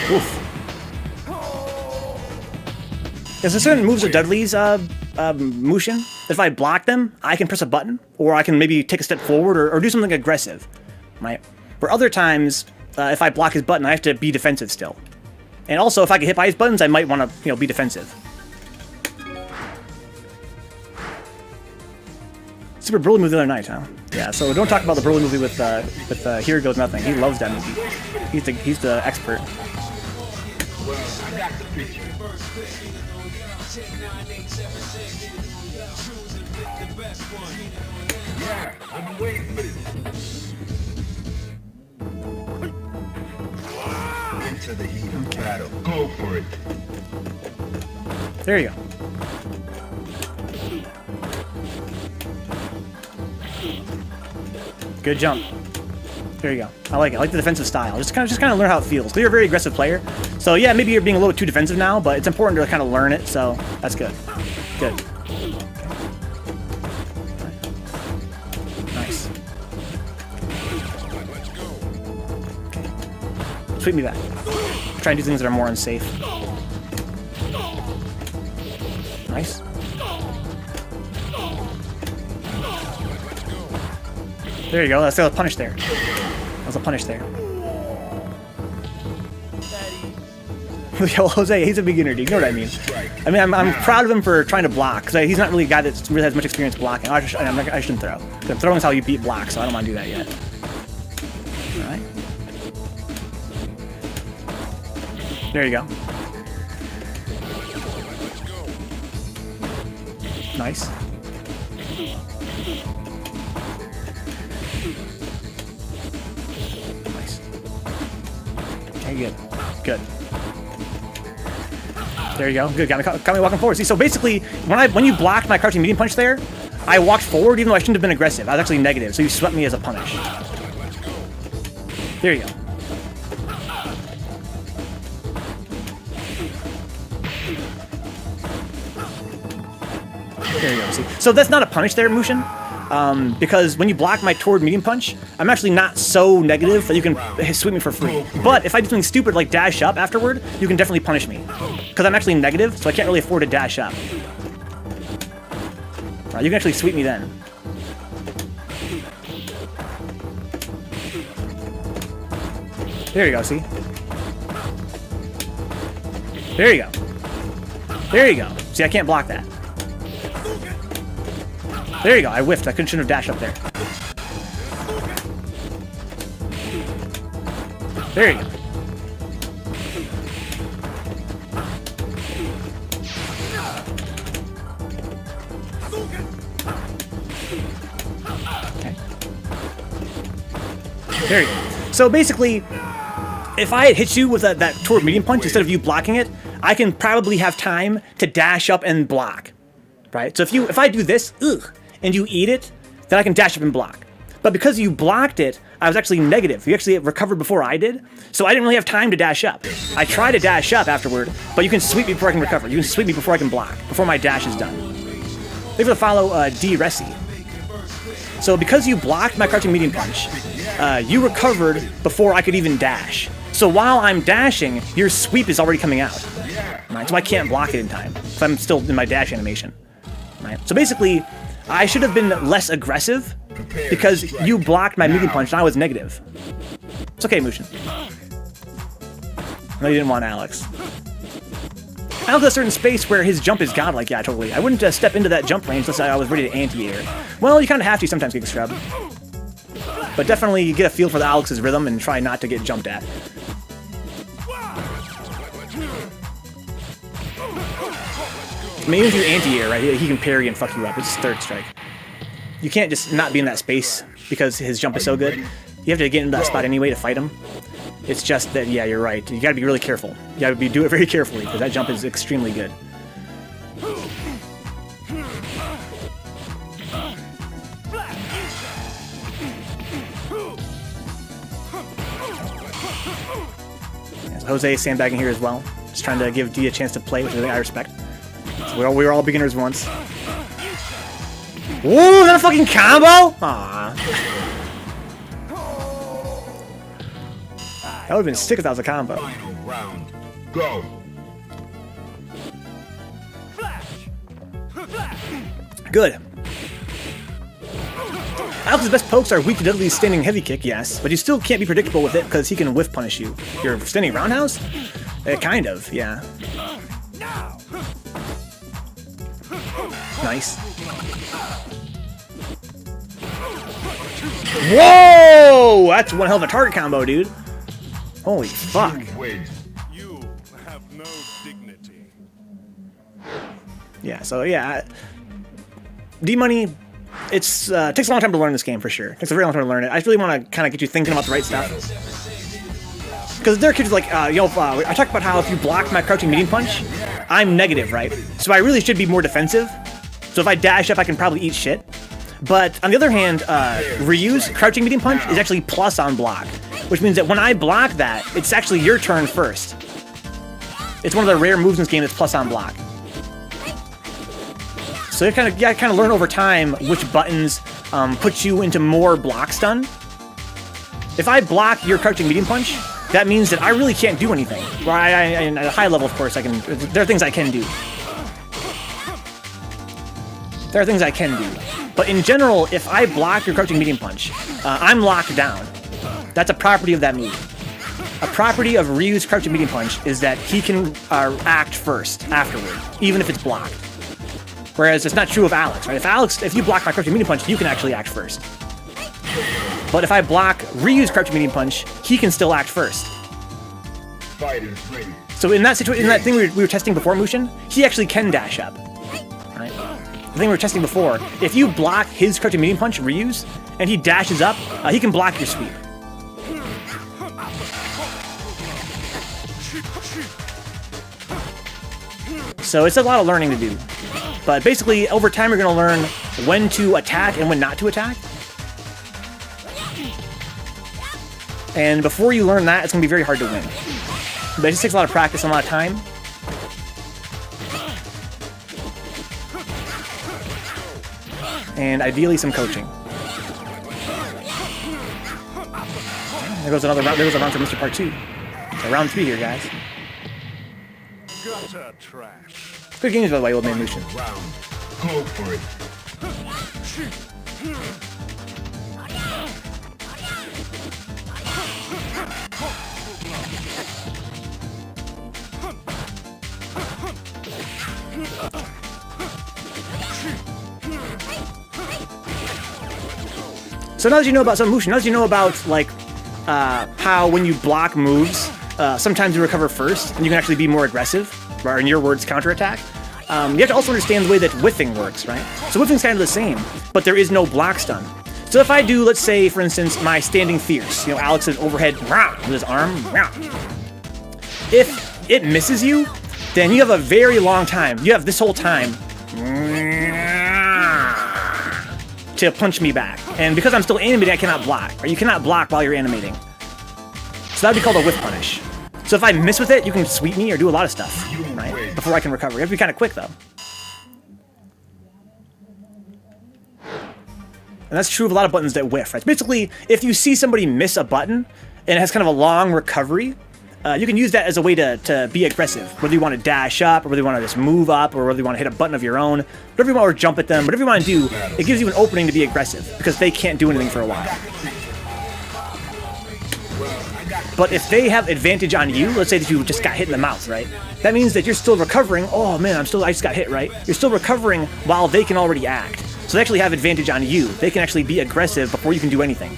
Oof. There's certain moves of Dudley's Mushin. If I block them, I can press a button, or I can maybe take a step forward or do something aggressive, right? Where other times, if I block his button, I have to be defensive still. And also, if I get hit by his buttons, I might want to, be defensive. Super Broly movie the other night, huh? Yeah, so don't talk about the Broly movie with Here Goes Nothing. He loves that movie. He's the expert. Well, I got the picture. Yeah, I've been waiting for this. Into the heat of battle. Go for it. There you go. Good jump. There you go. I like it. I like the defensive style. Just kind of learn how it feels. 'Cause you're a very aggressive player. So yeah, maybe you're being a little too defensive now, but it's important to kind of learn it. So that's good. Good. Nice. Okay. Sweep me back. Try and do things that are more unsafe. Nice. There you go. That's a punish there. That was a punish there. Yo, Jose, he's a beginner, dude. You know what I mean? I mean, I'm proud of him for trying to block, because he's not really a guy that really has much experience blocking. I shouldn't throw. Throwing is how you beat block, so I don't want to do that yet. All right. There you go. Nice. Nice. Okay, good. Good. There you go. Good. Got me walking forward. See, so basically, when you blocked my crouching medium punch there, I walked forward even though I shouldn't have been aggressive. I was actually negative, so you swept me as a punish. There you go. There you go. See, so that's not a punish there, Mushin. Because when you block my toward medium punch, I'm actually not so negative that you can sweep me for free. But if I do something stupid like dash up afterward, you can definitely punish me. Because I'm actually negative, so I can't really afford to dash up. You can actually sweep me then. There you go, see? There you go. There you go. See, I can't block that. There you go, I whiffed. I shouldn't have dashed up there. There you go. Okay. There you go. So basically, if I had hit you with that toward medium punch instead of you blocking it, I can probably have time to dash up and block. Right? So if I do this, and you eat it, then I can dash up and block. But because you blocked it, I was actually negative. You actually recovered before I did, so I didn't really have time to dash up. I try to dash up afterward, but you can sweep me before I can recover. You can sweep me before I can block, before my dash is done. Thanks for the follow, D-Resi. So because you blocked my crouching medium punch, you recovered before I could even dash. So while I'm dashing, your sweep is already coming out. Right? So I can't block it in time, because I'm still in my dash animation. Right? So basically, I should have been less aggressive because you blocked my medium punch and I was negative. It's okay, Mushin. No, you didn't want Alex. Alex has a certain space where his jump is godlike. Yeah, totally. I wouldn't step into that jump range unless I was ready to anti-air. Well, you kind of have to sometimes, Giga Scrub. But definitely get a feel for the Alex's rhythm and try not to get jumped at. I mean, even if you anti-air, right, he can parry and fuck you up. It's third strike. You can't just not be in that space because his jump is so good. You have to get into that spot anyway to fight him. It's just that, yeah, you're right. You gotta be really careful. You gotta do it very carefully because that jump is extremely good. Yeah, so Jose is sandbagging here as well. Just trying to give D a chance to play, which I respect. So we were all beginners once. Ooh, is that a fucking combo? Aww. That would've been sick if that was a combo. Final round. Go. Good. Alex's best pokes are weak to Dudley's standing heavy kick, yes, but you still can't be predictable with it because he can whiff punish you. Your standing roundhouse? Kind of, yeah. Nice. Whoa! That's one hell of a target combo, dude. Holy fuck. Wait. You have no dignity. Yeah, so yeah. deemoney, it's takes a long time to learn this game for sure. It takes a very long time to learn it. I just really want to kind of get you thinking about the right stuff. Because there are kids like, I talked about how if you block my crouching medium punch, I'm negative, right? So I really should be more defensive. So if I dash up, I can probably eat shit. But on the other hand, Ryu's crouching medium punch is actually plus on block, which means that when I block that, it's actually your turn first. It's one of the rare moves in this game that's plus on block. So you kind of learn over time which buttons put you into more block stun. If I block your crouching medium punch, that means that I really can't do anything. Well, at a high level, of course, I can. There are things I can do. There are things I can do. But in general, if I block your crouching medium punch, I'm locked down. That's a property of that move. A property of Ryu's crouching medium punch is that he can act first afterward, even if it's blocked. Whereas it's not true of Alex, right? If you block my crouching medium punch, you can actually act first. But if I block Ryu's crouching medium punch, he can still act first. Fighters ready. So in that situation, in that thing we were testing before, Mushin, he actually can dash up. Right? The thing we were testing before, if you block his crouching medium punch, Ryu's, and he dashes up, he can block your sweep. So it's a lot of learning to do. But basically, over time, you're going to learn when to attack and when not to attack. And before you learn that, it's going to be very hard to win. But it just takes a lot of practice and a lot of time. And ideally, some coaching. There goes another round. There goes a round for MrPart2. So round 3 here, guys. Gutter trash. Good games, by the way, old man Lucian. Round. Go for it. So now that you know about some Mushin, now that you know about like how when you block moves, sometimes you recover first, and you can actually be more aggressive, or in your words, counterattack. You have to also understand the way that whiffing works, right? So whiffing's kind of the same, but there is no block stun. So if I do, let's say, for instance, my standing fierce, Alex's overhead with his arm, if it misses you, then you have a very long time. You have this whole time to punch me back. And because I'm still animating, I cannot block. Or you cannot block while you're animating. So that would be called a whiff punish. So if I miss with it, you can sweep me or do a lot of stuff, right? Before I can recover. You have to be kind of quick, though. And that's true of a lot of buttons that whiff, right? Basically, if you see somebody miss a button and it has kind of a long recovery, you can use that as a way to be aggressive. Whether you want to dash up, or whether you want to just move up, or whether you want to hit a button of your own, whatever you want, or jump at them, whatever you want to do, it gives you an opening to be aggressive, because they can't do anything for a while. But if they have advantage on you, let's say that you just got hit in the mouth, right? That means that you're still recovering. Oh man, I just got hit, right? You're still recovering while they can already act. So they actually have advantage on you. They can actually be aggressive before you can do anything.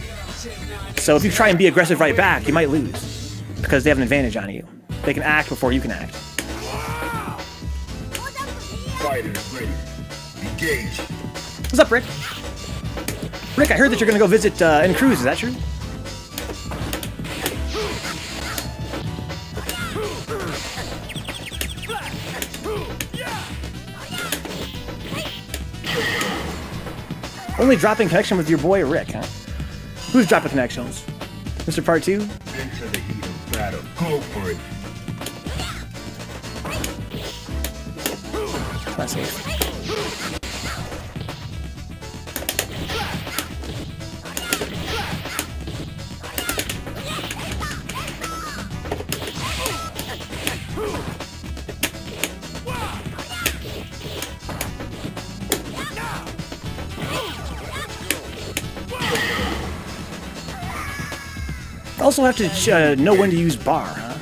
So if you try and be aggressive right back, you might lose, because they have an advantage on you. They can act before you can act. Fighters ready. Engage. What's up, Rick? Rick, I heard that you're going to go visit N Cruz. Is that true? Only dropping connection with your boy Rick, huh? Who's dropping connections? MrPart2? Into the heat of battle. Go for it. That's safe. Also have to know when to use bar, huh?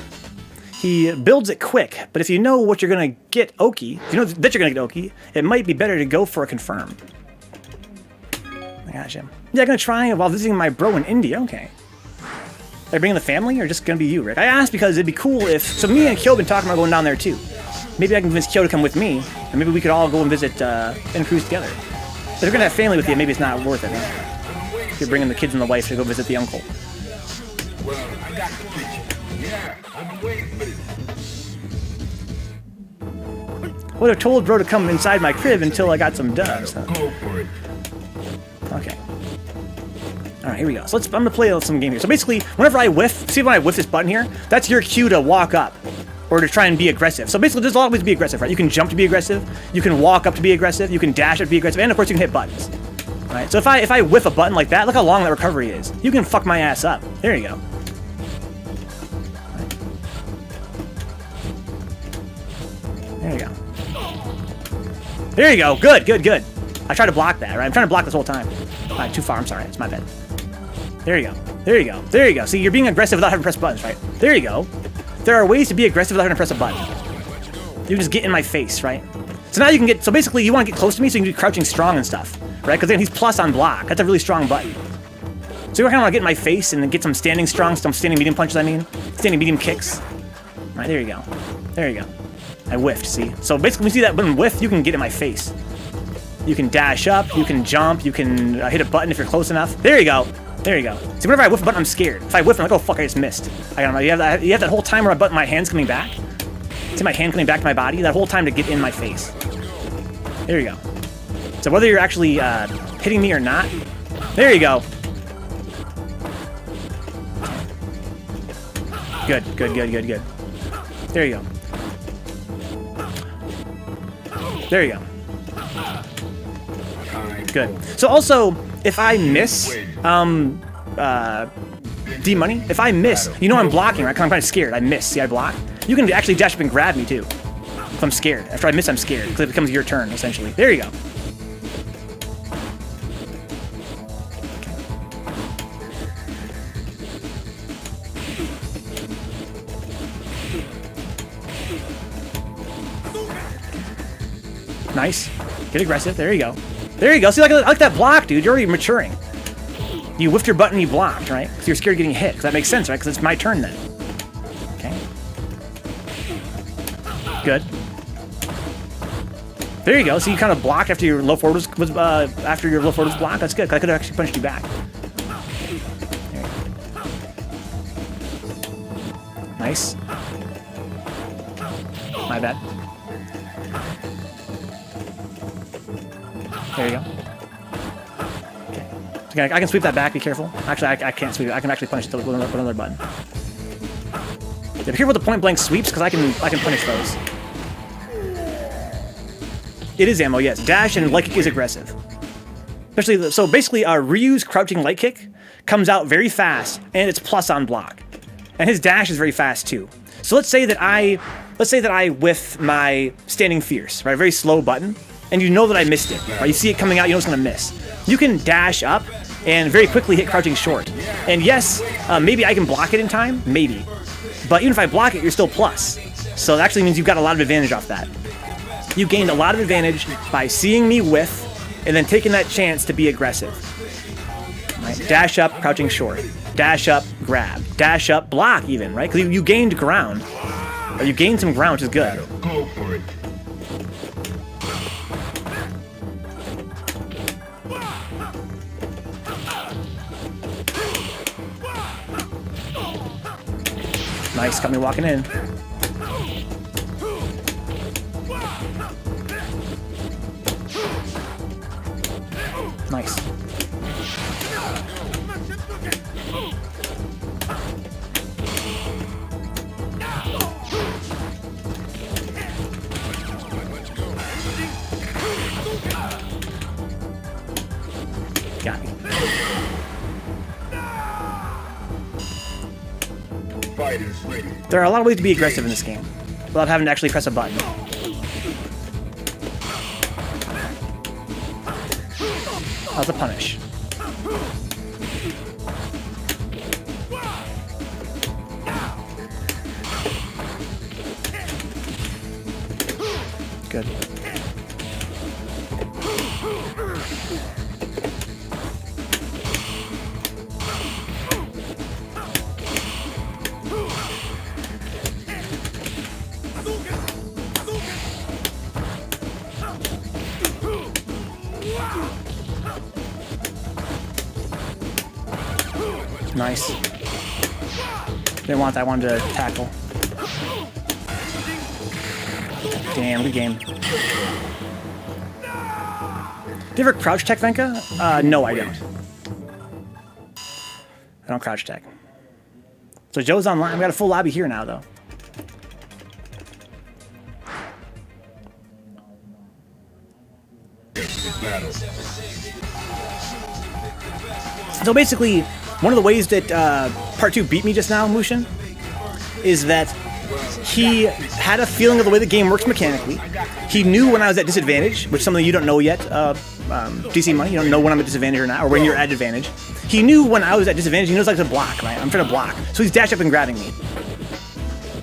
He builds it quick, but if you know what you're gonna get Oki, if you know that you're gonna get Oki, it might be better to go for a confirm. Gotcha. Yeah, I'm gonna try while visiting my bro in India. Okay. Are you bringing the family, or just gonna be you, Rick? I asked because it'd be cool if... So me and Kyo been talking about going down there, too. Maybe I can convince Kyo to come with me, and maybe we could all go and visit and cruise together. If you're gonna have family with you, maybe it's not worth it. Huh? If you're bringing the kids and the wife to go visit the uncle. Well, I got the picture. Yeah, I've been waiting for this. Would have told bro to come inside my crib until I got some dubs. Huh? Go for it. Okay. Alright, here we go. So I'm gonna play some game here. So basically, whenever I whiff, see when I whiff this button here? That's your cue to walk up. Or to try and be aggressive. So basically, there's always be aggressive, right? You can jump to be aggressive, you can walk up to be aggressive, you can dash up to be aggressive, and of course you can hit buttons. Alright, so if I whiff a button like that, look how long that recovery is. You can fuck my ass up. There you go. Right. There you go. There you go. Good, good, good. I tried to block that, right? I'm trying to block this whole time. Alright, too far. I'm sorry. It's my bad. There you go. There you go. There you go. See, you're being aggressive without having to press buttons, right? There you go. There are ways to be aggressive without having to press a button. You just get in my face, right? So now you can get... So basically, you want to get close to me so you can do crouching strong and stuff, right? Because then he's plus on block. That's a really strong button. So you kind of want to get in my face and then get some standing strong, some standing medium punches, I mean. Standing medium kicks. All right, there you go. There you go. I whiffed, see? So basically, when you see that button whiff, you can get in my face. You can dash up, you can jump, you can hit a button if you're close enough. There you go. There you go. See, whenever I whiff a button, I'm scared. If I whiff, I'm like, oh fuck, I just missed. I don't know. You have that whole time where my hand's coming back. See my hand coming back to my body? That whole time to get in my face. There you go. So whether you're actually hitting me or not, there you go. Good, good, good, good, good. There you go. There you go. Good. So also, if I miss, D-Money, if I miss, you know I'm blocking, right? 'Cause I'm kind of scared. I miss. See, I block. You can actually dash up and grab me, too. If I'm scared. After I miss, I'm scared. Because it becomes your turn, essentially. There you go. Nice. Get aggressive. There you go. There you go. See, I like that block, dude. You're already maturing. You whiffed your button, you blocked, right? Because you're scared of getting hit. Because that makes sense, right? Because it's my turn then. Okay. Good. There you go. So you kind of blocked after your low forward was blocked. That's good. 'Cause I could have actually punched you back. There you go. Nice. My bad. There you go. Okay. I can sweep that back, be careful. Actually, I can't sweep it. I can actually punish it with another button. Yeah, be careful with the point blank sweeps, because I can punish those. It is ammo, yes. Dash and light kick is aggressive. Especially, so basically, Ryu's crouching light kick comes out very fast, and it's plus on block. And his dash is very fast too. So let's say that I whiff my standing fierce, right? A very slow button. And you know that I missed it, right? You see it coming out, you know it's gonna miss. You can dash up and very quickly hit crouching short. And yes, maybe I can block it in time, maybe. But even if I block it, you're still plus. So that actually means you've got a lot of advantage off that. You gained a lot of advantage by seeing me whiff and then taking that chance to be aggressive. Right? Dash up, crouching short. Dash up, grab. Dash up, block even, right? Because you gained ground. Or you gained some ground, which is good. Go for it. Nice, got me walking in. Nice. Got me. Fighters ready. There are a lot of ways to be aggressive in this game without having to actually press a button. How's the punish? Good. Nice. Didn't want that. I wanted to tackle. Damn, good game. Do you ever crouch tech, Venka? No, I don't. I don't crouch tech. So Joe's online. We got a full lobby here now, though. So basically, one of the ways that Part 2 beat me just now, Mushin, is that he had a feeling of the way the game works mechanically. He knew when I was at disadvantage, which something you don't know yet, DC Money, you don't know when I'm at disadvantage or not, or when you're at advantage. He knew when I was at disadvantage, he knows like to block, right? I'm trying to block. So he's dash up and grabbing me.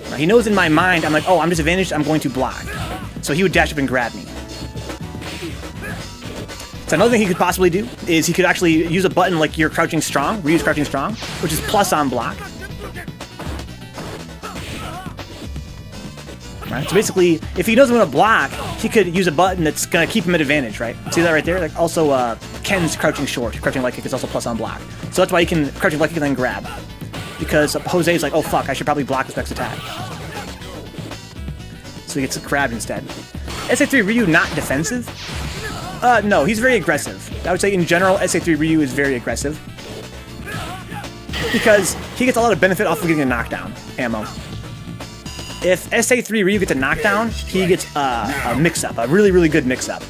Right? He knows in my mind, I'm like, oh, I'm disadvantaged, I'm going to block. So he would dash up and grab me. So another thing he could possibly do is he could actually use a button like you're crouching strong, reuse crouching strong, which is plus on block. Right? So basically, if he doesn't want to block, he could use a button that's going to keep him at advantage, right? See that right there? Like also, Ken's crouching short, crouching light kick is also plus on block. So that's why he can crouching light kick and then grab. Because Jose's like, oh fuck, I should probably block this next attack. So he gets grabbed instead. SA3 Ryu not defensive? No, he's very aggressive. I would say in general, SA3 Ryu is very aggressive. Because he gets a lot of benefit off of getting a knockdown ammo. If SA3 Ryu gets a knockdown, he gets a mix-up, a really, really good mix-up.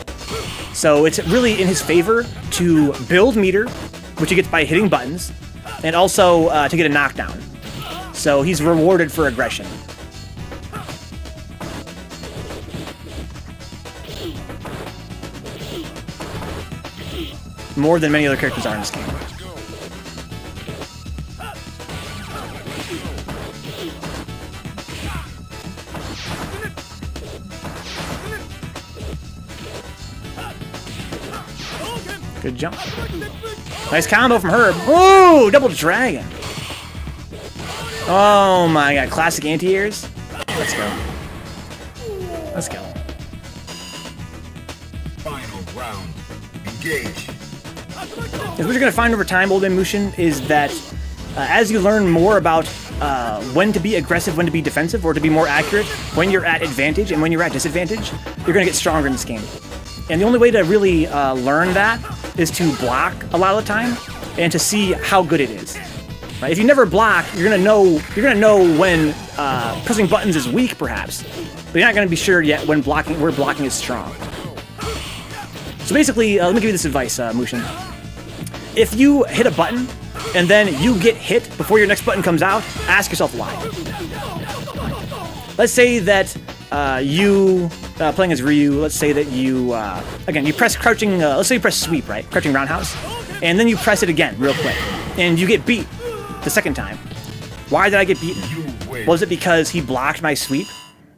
So it's really in his favor to build meter, which he gets by hitting buttons, and also to get a knockdown. So he's rewarded for aggression. More than many other characters are in this game. Good jump. Nice combo from Herb. Ooh, double dragon. Oh my god, classic anti-airs. Let's go. Let's go. Final round. Engage. What you're going to find over time, Old Man Mushin, is that as you learn more about when to be aggressive, when to be defensive, or to be more accurate, when you're at advantage and when you're at disadvantage, you're going to get stronger in this game. And the only way to really learn that is to block a lot of the time and to see how good it is. Right? If you never block, you're gonna know when pressing buttons is weak, perhaps, but you're not gonna be sure yet when where blocking is strong. So basically, let me give you this advice, Mushin. If you hit a button and then you get hit before your next button comes out, ask yourself why. Let's say that you playing as Ryu, let's say that you, again, you press crouching, let's say you press sweep, right? Crouching roundhouse. And then you press it again, real quick. And you get beat the second time. Why did I get beaten? Was it because he blocked my sweep?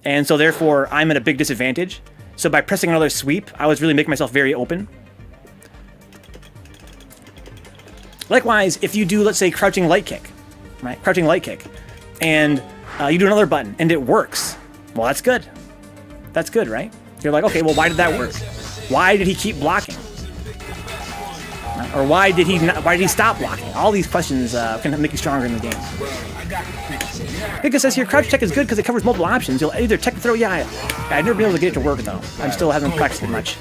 And so therefore, I'm at a big disadvantage? So by pressing another sweep, I was really making myself very open. Likewise, if you do, let's say, crouching light kick, right? Crouching light kick. And you do another button, and it works. Well, that's good. That's good, right? You're like, okay, well, why did that work? Why did he keep blocking? Or why did he stop blocking? All these questions can make you stronger in the game. Hika says here, crouch tech is good because it covers multiple options. You'll either tech throw, yeah, I've never been able to get it to work though. I still haven't practiced it much.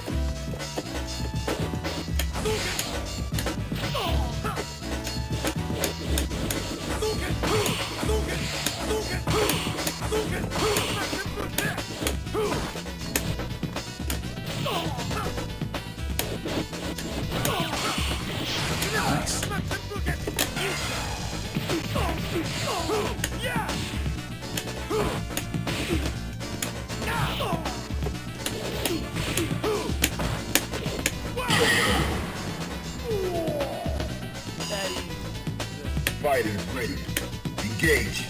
Fighters ready. Engage.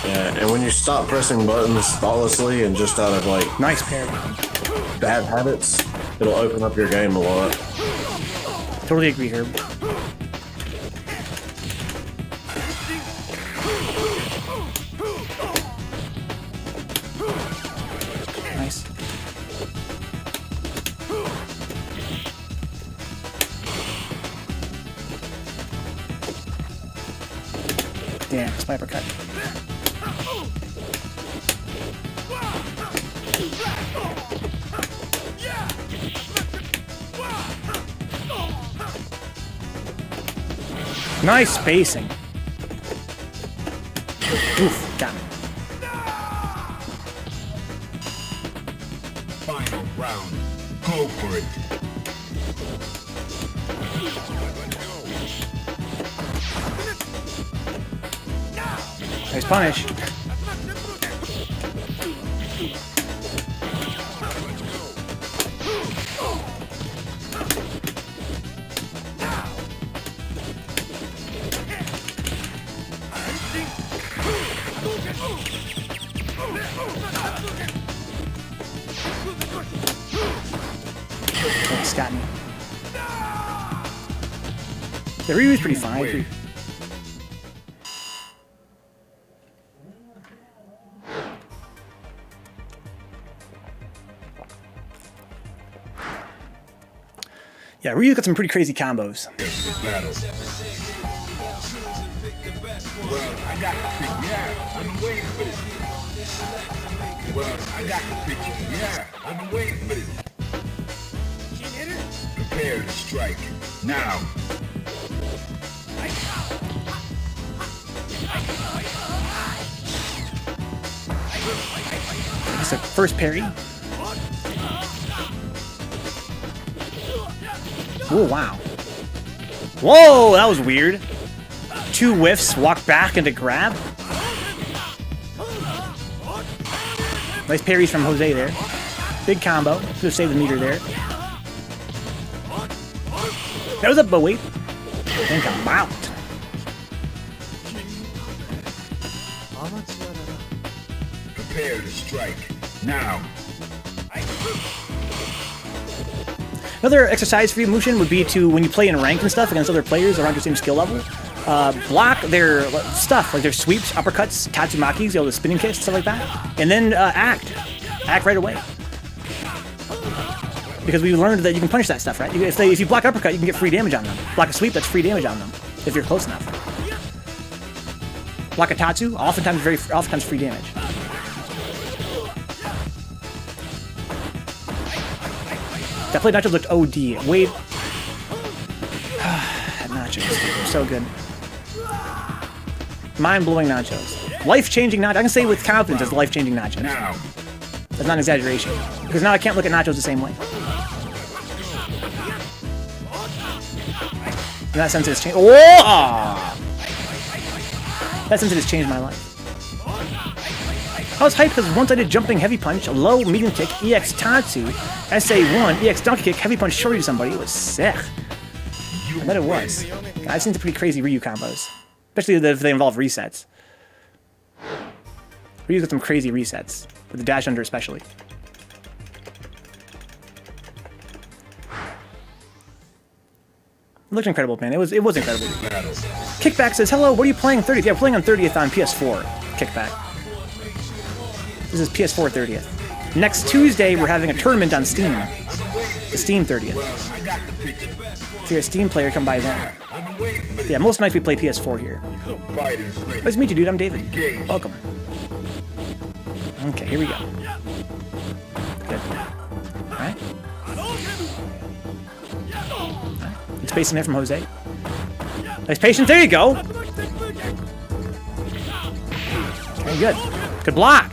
Yeah, and when you stop pressing buttons thoughtlessly and just out of like Nice parry. bad habits, it'll open up your game a lot. Totally agree, Herb. Nice. Yeah, it's my uppercut. Nice spacing. Oof, got me. Final round. Go for it. Nice punish. Oh, it's got me. The Ryu's pretty fine. Yeah, Ryu's got some pretty crazy combos. Battle. Well, I got the picture. Yeah, I've been waiting for this. Well, I got the picture. Yeah, I've been waiting for this. Prepare to strike. Now. It's a first parry. Oh, wow. Whoa, that was weird. 2 whiffs, walk back into grab. Nice parries from Jose there. Big combo. Could have saved the meter there. That was up, but wait. I think I'm out. Prepare to strike. Now. Another exercise for Mushin would be to, when you play in rank and stuff against other players around your same skill level, block their stuff, like their sweeps, uppercuts, tatsumakis, the spinning kicks, stuff like that, and then act right away. Because we learned that you can punish that stuff, right? If you block uppercut, you can get free damage on them. Block a sweep, that's free damage on them, if you're close enough. Block a tatsu, oftentimes free damage. That play nachos looked OD. Wait. Nachos. So good. Mind-blowing nachos. Life-changing nachos. I can say with confidence it's life-changing nachos. That's not an exaggeration. Because now I can't look at nachos the same way. In that sense, it's changed. Whoa! That sense, it has changed my life. I was hyped because once I did jumping heavy punch, low medium kick, EX Tatsu, SA1, EX donkey kick, heavy punch shorty to somebody. It was sick. I bet it was. I've seen some pretty crazy Ryu combos. Especially if they involve resets. Ryu's got some crazy resets. With the dash under especially. It looked incredible, man. It was incredible. Kickback says, hello, what are you playing 30th? Yeah, we're playing on 30th on PS4. Kickback. This is PS4 30th. Next Tuesday, we're having a tournament on Steam. The Steam 30th. If you're a Steam player, come by then. Yeah, most nights we play PS4 here. Nice to meet you, dude. I'm David. Welcome. Okay, here we go. Good. Alright. Good spacing there from Jose. Nice patience. There you go. Okay, good. Good block.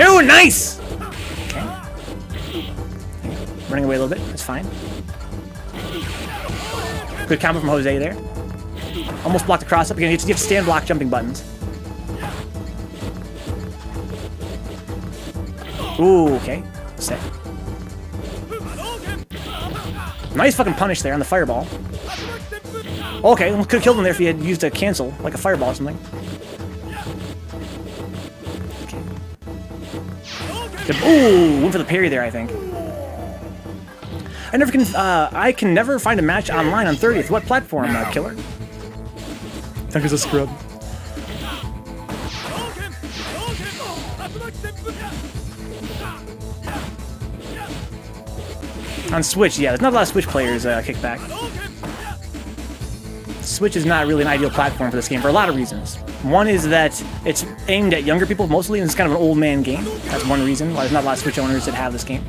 Oh, nice! Okay. Running away a little bit. That's fine. Good combo from Jose there. Almost blocked the cross up. Again, you have to stand block jumping buttons. Ooh, okay. Sick. Nice fucking punish there on the fireball. Okay, could have killed him there if he had used a cancel, like a fireball or something. Ooh, went for the parry there, I think. I can never find a match online on 30th. What platform, killer? I think it's a scrub. On Switch, yeah, there's not a lot of Switch players kickback. Switch is not really an ideal platform for this game for a lot of reasons. One is that it's aimed at younger people mostly, and it's kind of an old man game. That's one reason why there's not a lot of Switch owners that have this game.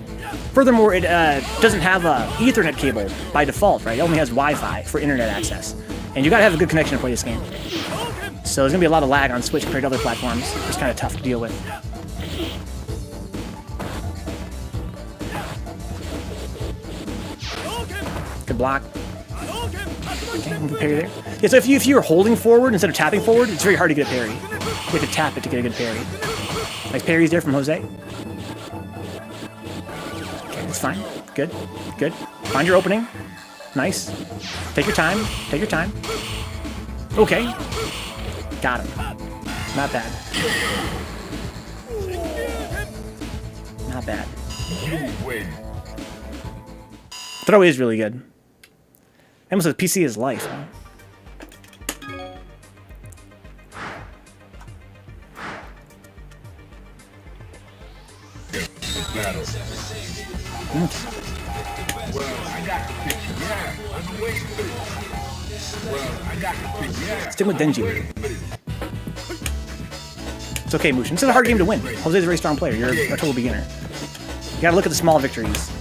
Furthermore, it doesn't have a Ethernet cable by default, right? It only has Wi-Fi for internet access. And you gotta have a good connection to play this game. So there's gonna be a lot of lag on Switch compared to other platforms. It's kind of tough to deal with. Good block. Okay, parry there. Yeah, so if you're holding forward instead of tapping forward, it's very hard to get a parry. You have to tap it to get a good parry. Nice parries there from Jose. Okay, that's fine. Good. Good. Find your opening. Nice. Take your time. Take your time. Okay. Got him. Not bad. Not bad. You win. Throw is really good. Almost says PC is life, huh? Battle. Well, I got the picture. Yeah, I've been waiting for this. Well, I got the picture. Yeah. Stick with Denji. It's okay, Mushin. This is a hard game to win. Jose's a very strong player. You're a total beginner. You gotta look at the small victories.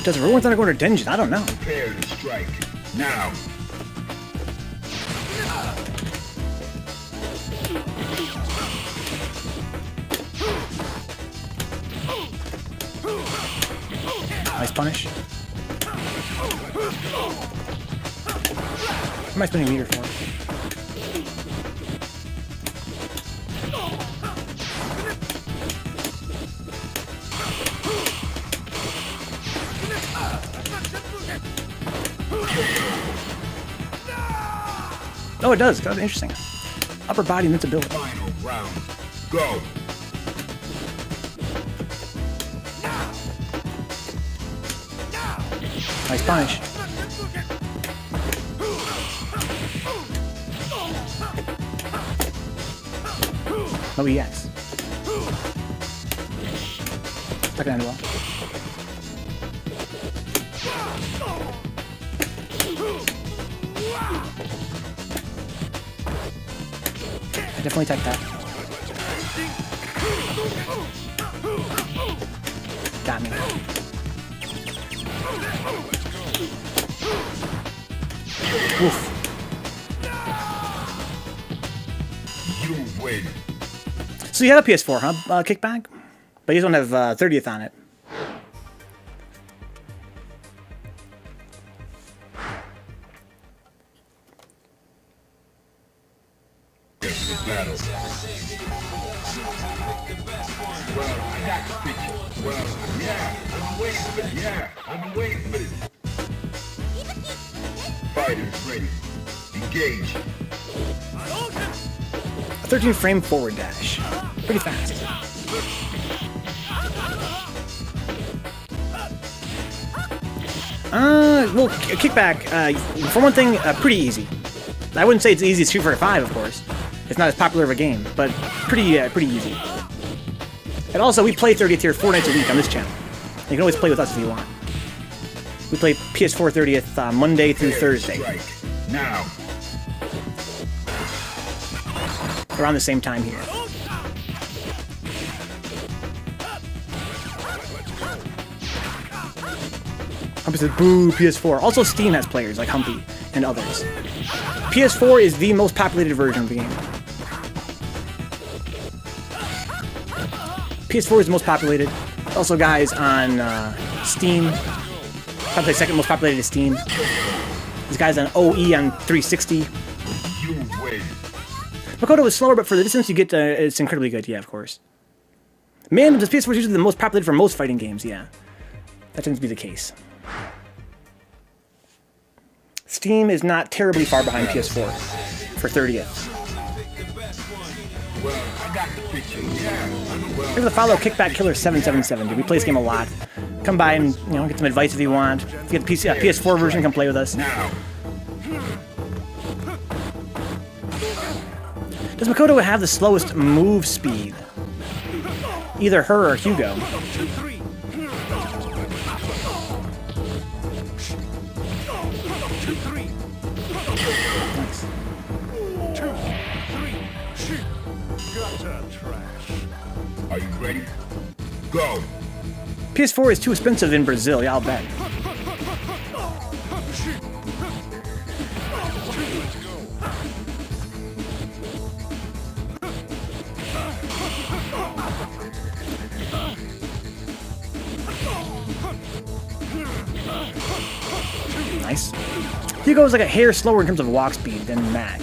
Does Ruin Thunder go to Denjin? I don't know. Prepare to strike. Now. Nice punish. What am I spending meter for? Oh, it does. Kind of interesting. Upper body invincibility. Final round. Go. Nice punish. No EX. Stuck it in well. I definitely take that. Got me. Oof. You win. So you have a PS4, huh? Kickback? But you don't have 30th on it. Battle. Well, I got the picture. Well, yeah, I've been waiting for this. Yeah, I've been waiting for this. Fighters ready. Engage. A 13 frame forward dash. Pretty fast. Well, kickback, for one thing, pretty easy. I wouldn't say it's easy as Street Fighter 5, of course. It's not as popular of a game, but pretty easy. And also, we play 30th tier 4 nights a week on this channel. You can always play with us if you want. We play PS4 30th Monday through Thursday. Now. Around the same time here. Humpy says, boo, PS4. Also, Steam has players like Humpy and others. PS4 is the most populated version of the game. PS4 is the most populated. Also, guys on Steam. Probably second most populated is Steam. These guys on OE on 360. You win. Makoto is slower, but for the distance you get, it's incredibly good. Yeah, of course. Man, does PS4 is usually the most populated for most fighting games? Yeah. That tends to be the case. Steam is not terribly far behind PS4 for 30th. Well, I got the picture. Yeah, well, Here's the follow Kickback Killer 777. Dude, we play this game a lot. Come by and get some advice if you want. If you get the PS4 version, come play with us. now. Does Makoto have the slowest move speed? Either her or Hugo. Nice. Are you ready? Go. PS4 is too expensive in Brazil, yeah, I'll bet. Nice. Hugo's like a hair slower in terms of walk speed than Mac.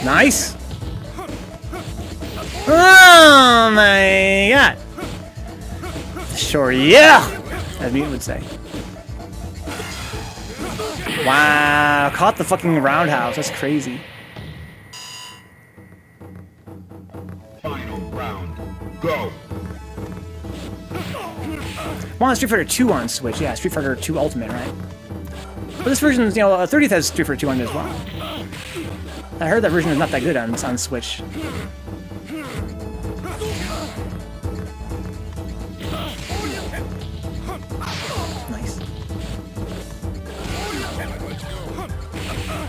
Nice. Oh my god. Sure, yeah, as Mutant would say. Wow, caught the fucking roundhouse. That's crazy. Final round. Go. Want Street Fighter 2 on Switch? Yeah, Street Fighter 2 Ultimate, right? But this version, 30th has Street Fighter 2 on it as well. I heard that version is not that good on Switch. Nice.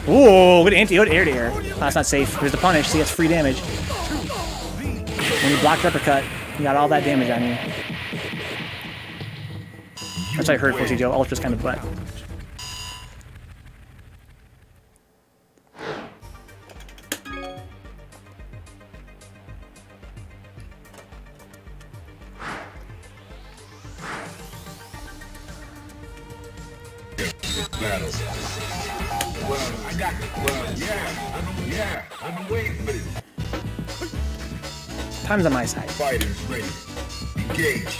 Ooh, good anti-hood air-to-air. Oh, that's not safe. There's the punish. See, that's free damage. When you block the uppercut, you got all that damage on you. That's what I heard, Forty Joe. Ultra's kind of butt. Battle. Well, I got it. Well, yeah, I've been waiting for this. Time's on my side. Fighters ready. Engage.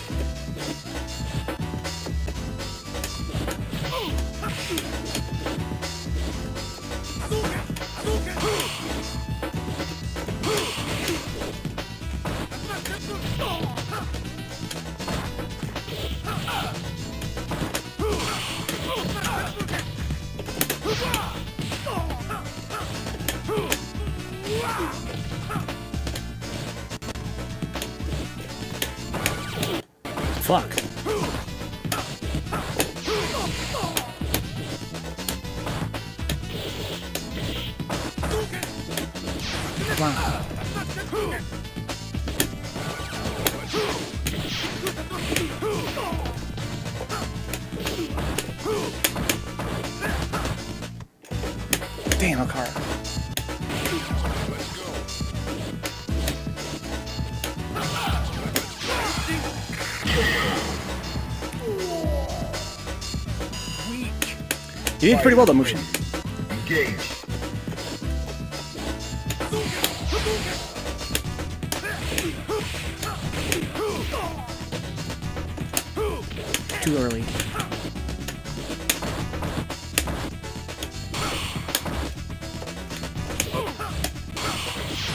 Fuck. Wow. Damn, Okara. You did pretty well, though, Mushin. Engage. Too early.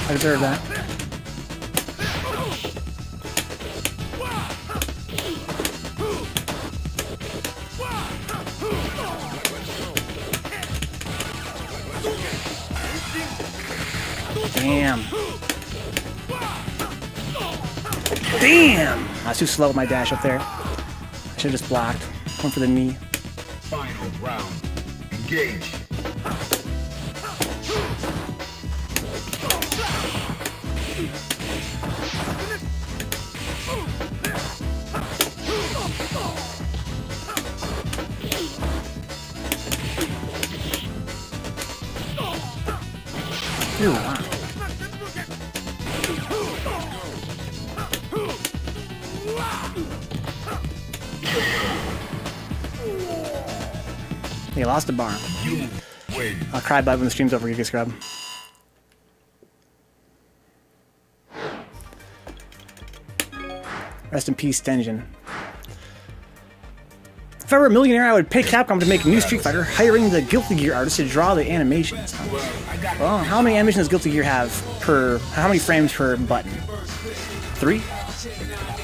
I deserve that. Damn. Damn! I was too slow with my dash up there. I should have just blocked. Went for the knee. Final round. Engage. Ooh, wow. He lost the bar. waiting. I'll cry about when the stream's over, Giga Scrub. Rest in peace, Tenjin. If I were a millionaire, I would pay Capcom to make a new Street Fighter, hiring the Guilty Gear artist to draw the animations. Well, how many animations does Guilty Gear have per... How many frames per button? 3?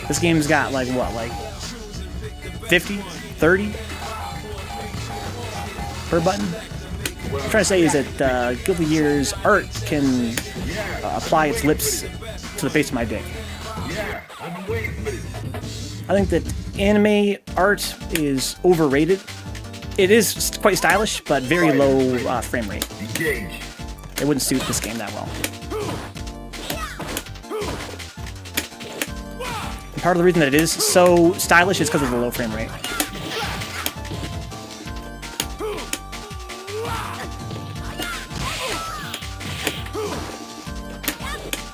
This game's got, like, what, like... 50? 30? Per button? What I'm trying to say is that Guilty Gear's art can apply its lips to the face of my dick. I think that anime art is overrated. It is quite stylish, but very low frame rate. It wouldn't suit this game that well. And part of the reason that it is so stylish is because of the low frame rate.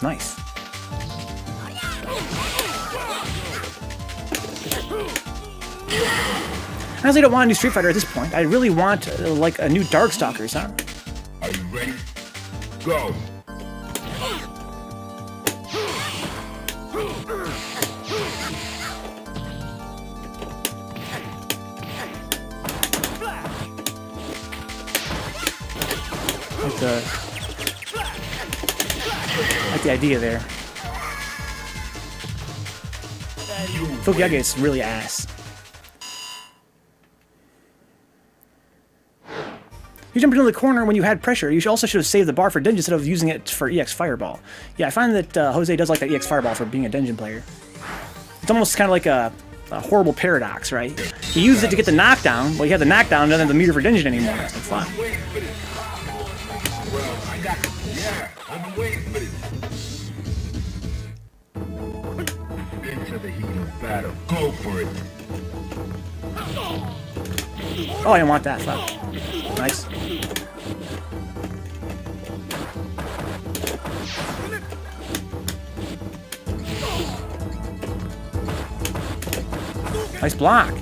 Nice. I honestly don't want a new Street Fighter at this point. I really want, like, a new Darkstalkers, huh? Are you ready? Go! Like the idea there. Fukiage is really ass. You jumped into the corner when you had pressure. You also should have saved the bar for Denjin instead of using it for EX Fireball. Yeah, I find that Jose does like that EX Fireball for being a Denjin player. It's almost kind of like a horrible paradox, right? You use it to get the knockdown, well, you have the knockdown and doesn't have the meter for Denjin anymore. It's like fun. Well, I got it. Yeah, I've been waiting for this. Into the heat of battle. Go for it. Oh, I didn't want that. Fuck. Nice. Nice block.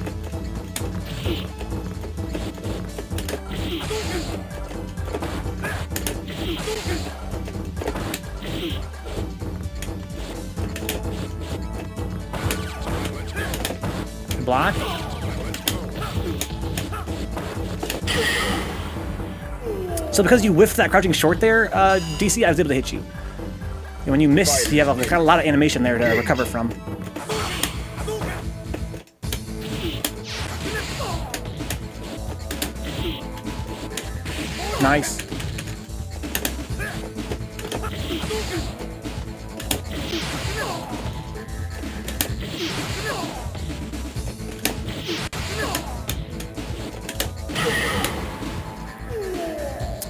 Block. So because you whiffed that crouching short there, DC, I was able to hit you. And when you miss, you have a lot of animation there to recover from. Nice.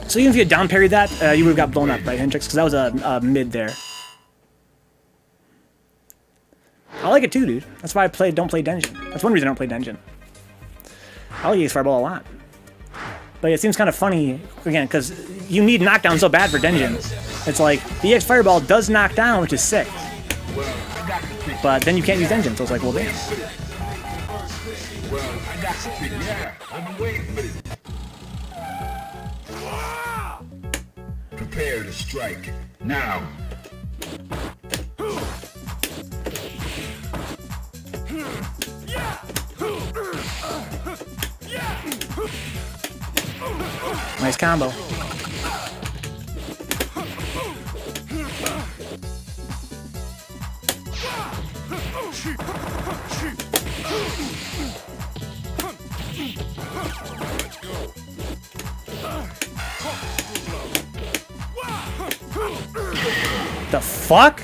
So even if you had down parried that, you would have got blown up, right, Hendrix? Because that was a mid there. I like it too, dude. That's why I don't play Denjin. That's one reason I don't play Denjin. I like EX Fireball a lot. But it seems kind of funny, again, because you need knockdown so bad for Denjin. It's like, the EX Fireball does knock down, which is sick. But then you can't use Denjin, so it's like, well, damn. Well, I got it. Yeah, I've been waiting for this. Prepare to strike. Now. Nice combo. The fuck?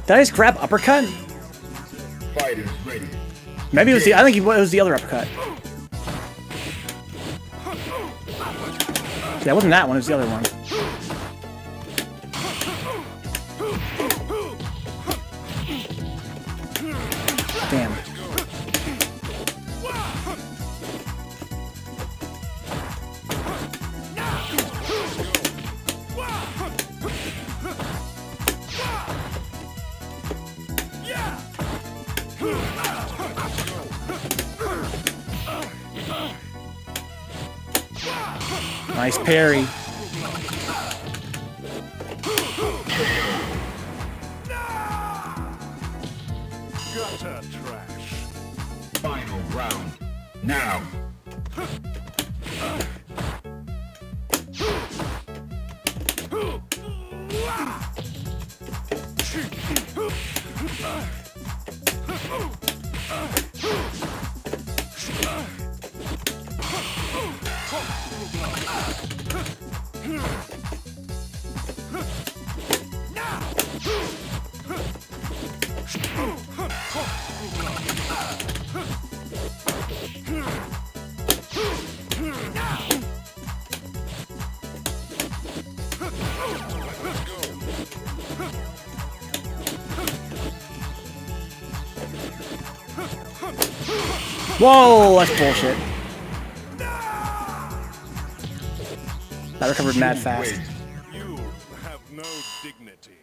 Did I just grab uppercut? Fighters ready. Maybe it was I think it was the other uppercut. Yeah, it wasn't that one, it was the other one. Damn. Nice parry. Gutter trash. Final round. Now. Whoa, that's bullshit. That recovered mad fast. You have no dignity.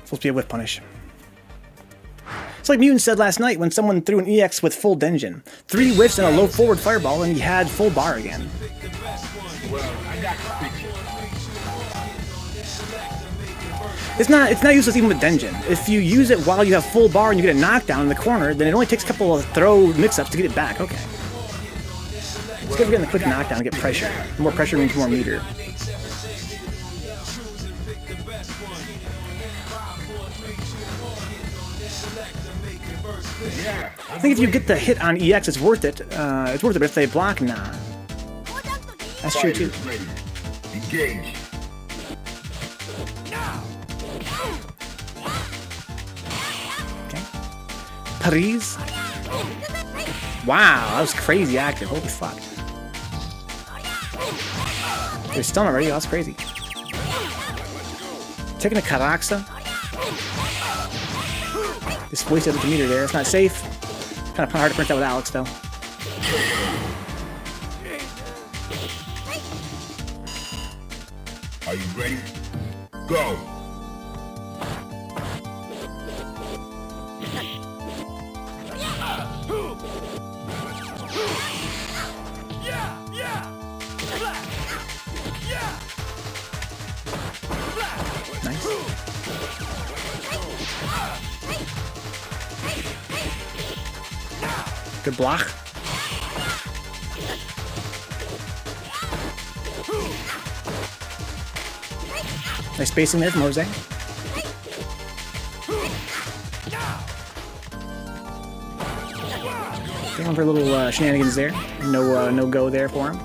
Supposed to be a whiff punish. It's like Mutant said last night when someone threw an EX with full Denjin. 3 whiffs and a low forward fireball and he had full bar again. Well, I got the picture. It's not useless even with Denjin. If you use it while you have full bar and you get a knockdown in the corner, then it only takes a couple of throw mix-ups to get it back. Okay. It's good for getting the quick knockdown and get pressure. More pressure means more meter. I think if you get the hit on EX, it's worth it. It's worth it, but if they block, nah. That's true too. Ready. Engage. Okay. Paris. Wow, that was crazy active. Holy fuck. They're stunned already. That's crazy. Taking a Karaxa. Just wasted the meter there. It's not safe. Kind of hard to print that with Alex, though. Are you ready? Go. Nice. Good block. Nice spacing there from Jose. Going for a little shenanigans there. No go there for him.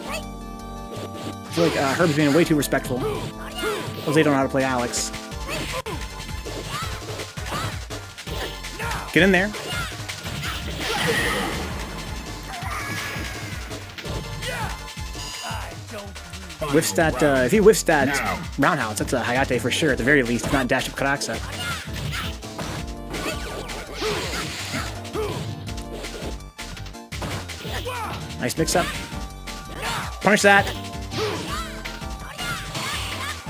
I feel like Herb's being way too respectful. Jose don't know how to play Alex. Get in there. Whiffs that, if he whiffs that roundhouse, that's a Hayate for sure, at the very least, if not dash up Karaxa. Nice mix-up. Punish that.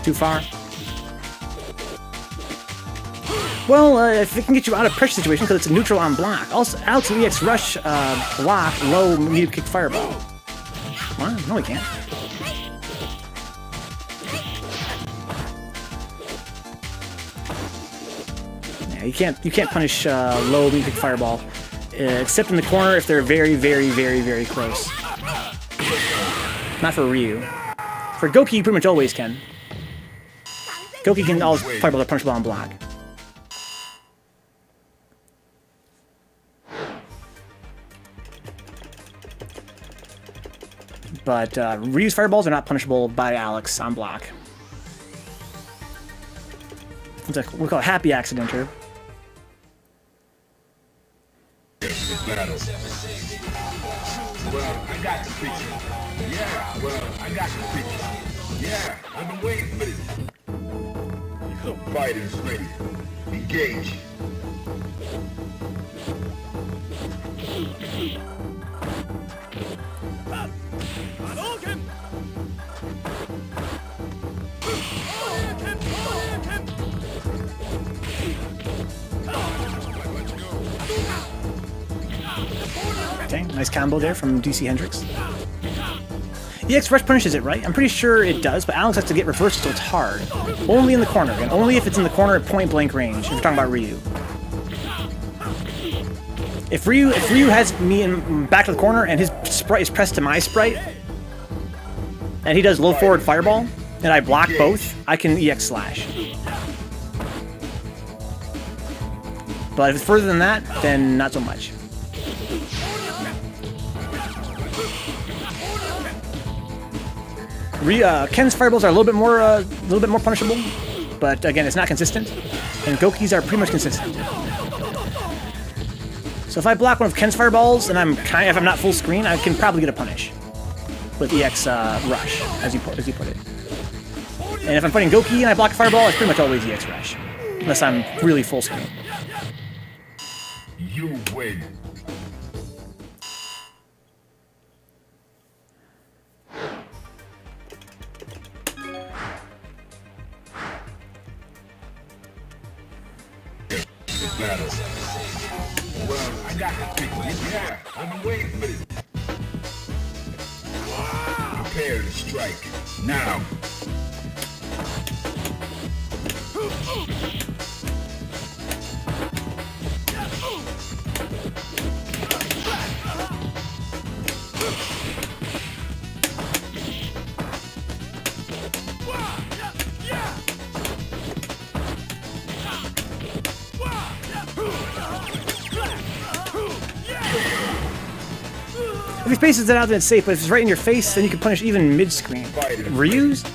Too far. Well, if it can get you out of pressure situation, because it's a neutral on block. Also, Alex and EX rush block, low, medium kick fireball. Well, no he can't. Yeah, you can't punish low, medium kick fireball, except in the corner if they're very, very, very, very close. Not for Ryu. For Goki, you pretty much always can. Goki can always fireball the punishable on block. But Ryu's fireballs are not punishable by Alex on block. It's like we call it happy accident here. Battle. Well, I got the picture. Yeah, well, I got the picture. Yeah, I've been waiting for this. The fighters ready. Engage. Okay, nice combo there from dchendrix. EX Rush punishes it, right? I'm pretty sure it does, but Alex has to get reversed, so it's hard. Only in the corner, and only if it's in the corner at point-blank range, if you're talking about Ryu. If Ryu has me in back to the corner and his sprite is pressed to my sprite, and he does low forward fireball, and I block both, I can EX Slash. But if it's further than that, then not so much. Ken's fireballs are a little bit more punishable, but again, it's not consistent. And Goki's are pretty much consistent. So if I block one of Ken's fireballs and if I'm not full screen, I can probably get a punish with EX Rush, as you put it. And if I'm fighting Goki and I block a fireball, it's pretty much always EX Rush, unless I'm really full screen. You win. Battle. Well, I got to pick you. Yeah, I've been waiting for this. Prepare to strike. Now. If he spaces it out, then it's safe, but if it's right in your face, then you can punish even mid-screen. Ryu's?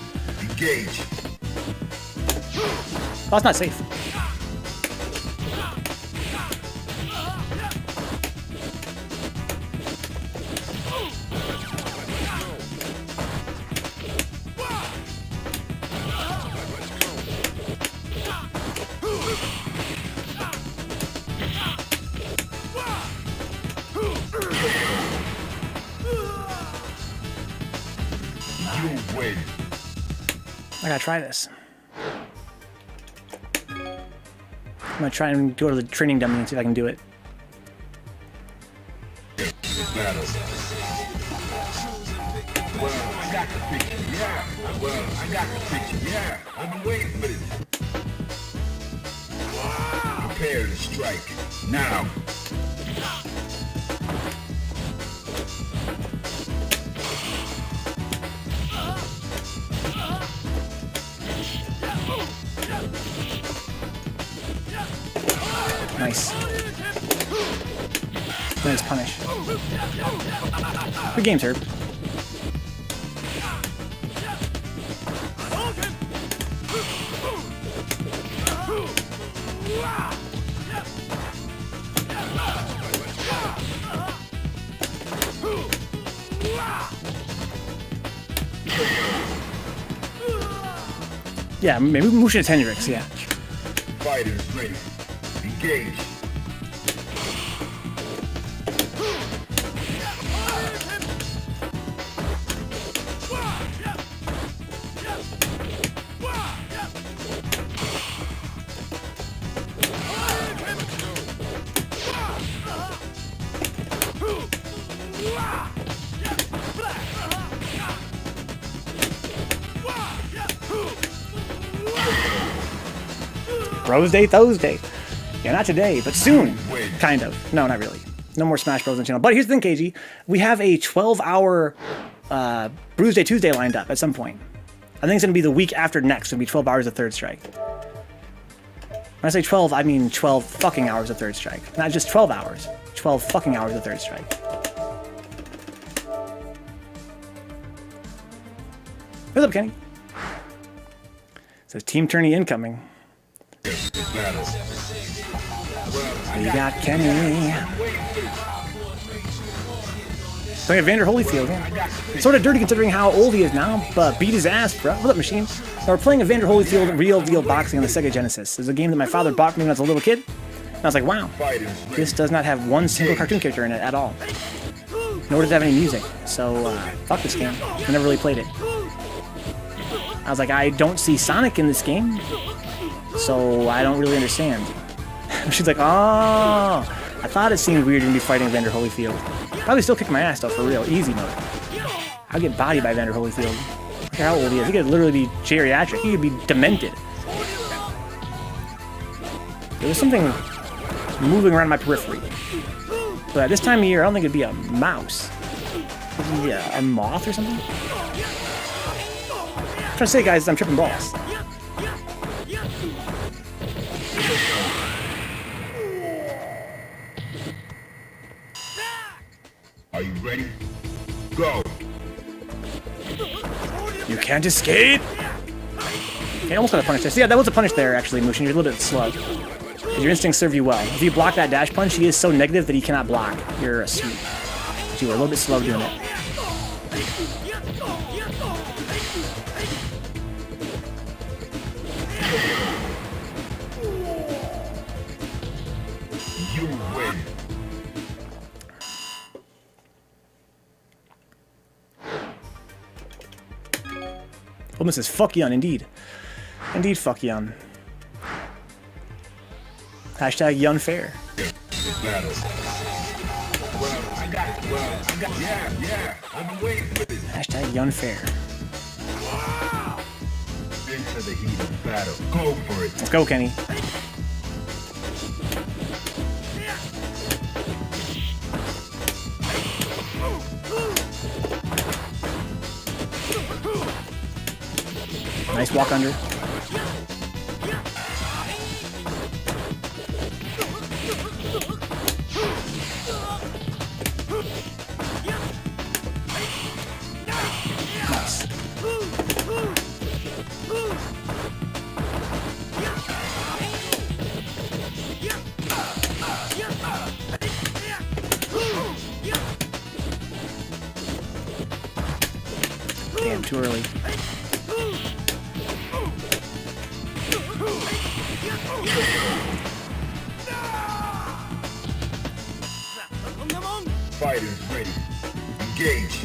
Engage. Oh, it's not safe. I gotta try this. I'm gonna try and go to the training dummy and see if I can do it. Battle. Well, I got the picture. Yeah. Well, I got the picture. Yeah. I've been waiting for this. Prepare to strike. Now. Nice. Nice punish. Good game, Herb. Yeah, maybe MutantXP, yeah. Fighters ready. Engage. Bros Day Thursday. Yeah, not today, but soon. Kind of. No, not really. No more Smash Bros on the channel. But here's the thing, KG. We have a 12-hour Bruise Day Tuesday lined up at some point. I think it's going to be the week after next. It'll be 12 hours of Third Strike. When I say 12, I mean 12 fucking hours of Third Strike. Not just 12 hours. 12 fucking hours of Third Strike. What's up, Kenny? It says Team Tourney incoming. We got Kenny. Playing Evander Holyfield, yeah. Sort of dirty considering how old he is now, but beat his ass, bro. What's up, Machine? Now we're playing Evander Holyfield Real Deal Boxing on the Sega Genesis. It's a game that my father bought me when I was a little kid. And I was like, wow, this does not have one single cartoon character in it at all. Nor does it have any music. So, fuck this game. I never really played it. I was like, I don't see Sonic in this game, so I don't really understand. She's like, oh, I thought it seemed weird to be fighting Evander Holyfield. Probably still kicking my ass though, for real. Easy mode. I'll get bodied by Vander Holyfield. I don't care how old he is. He could literally be geriatric. He could be demented. There's something moving around my periphery. But at this time of year, I don't think it'd be a mouse. Maybe a moth or something? I'm trying to say, guys, I'm tripping balls. Are you ready? Go! You can't escape! Okay, almost got a punish there. So yeah, that was a punish there, actually, Mushin. You're a little bit slow. Your instincts serve you well. If you block that dash punch, he is so negative that he cannot block. You're a sweep. But you were a little bit slow doing it. You win. Oh, this is fuck Yun, indeed. Indeed, fuck Yun. Hashtag Yun Fair. Battle. Yeah. I've been waiting for this. Hashtag Yun Fair. Into the heat of battle. Go for it. Let's go, Kenny. Nice walk under. Nice. Damn, too early. Fighters ready. Engage.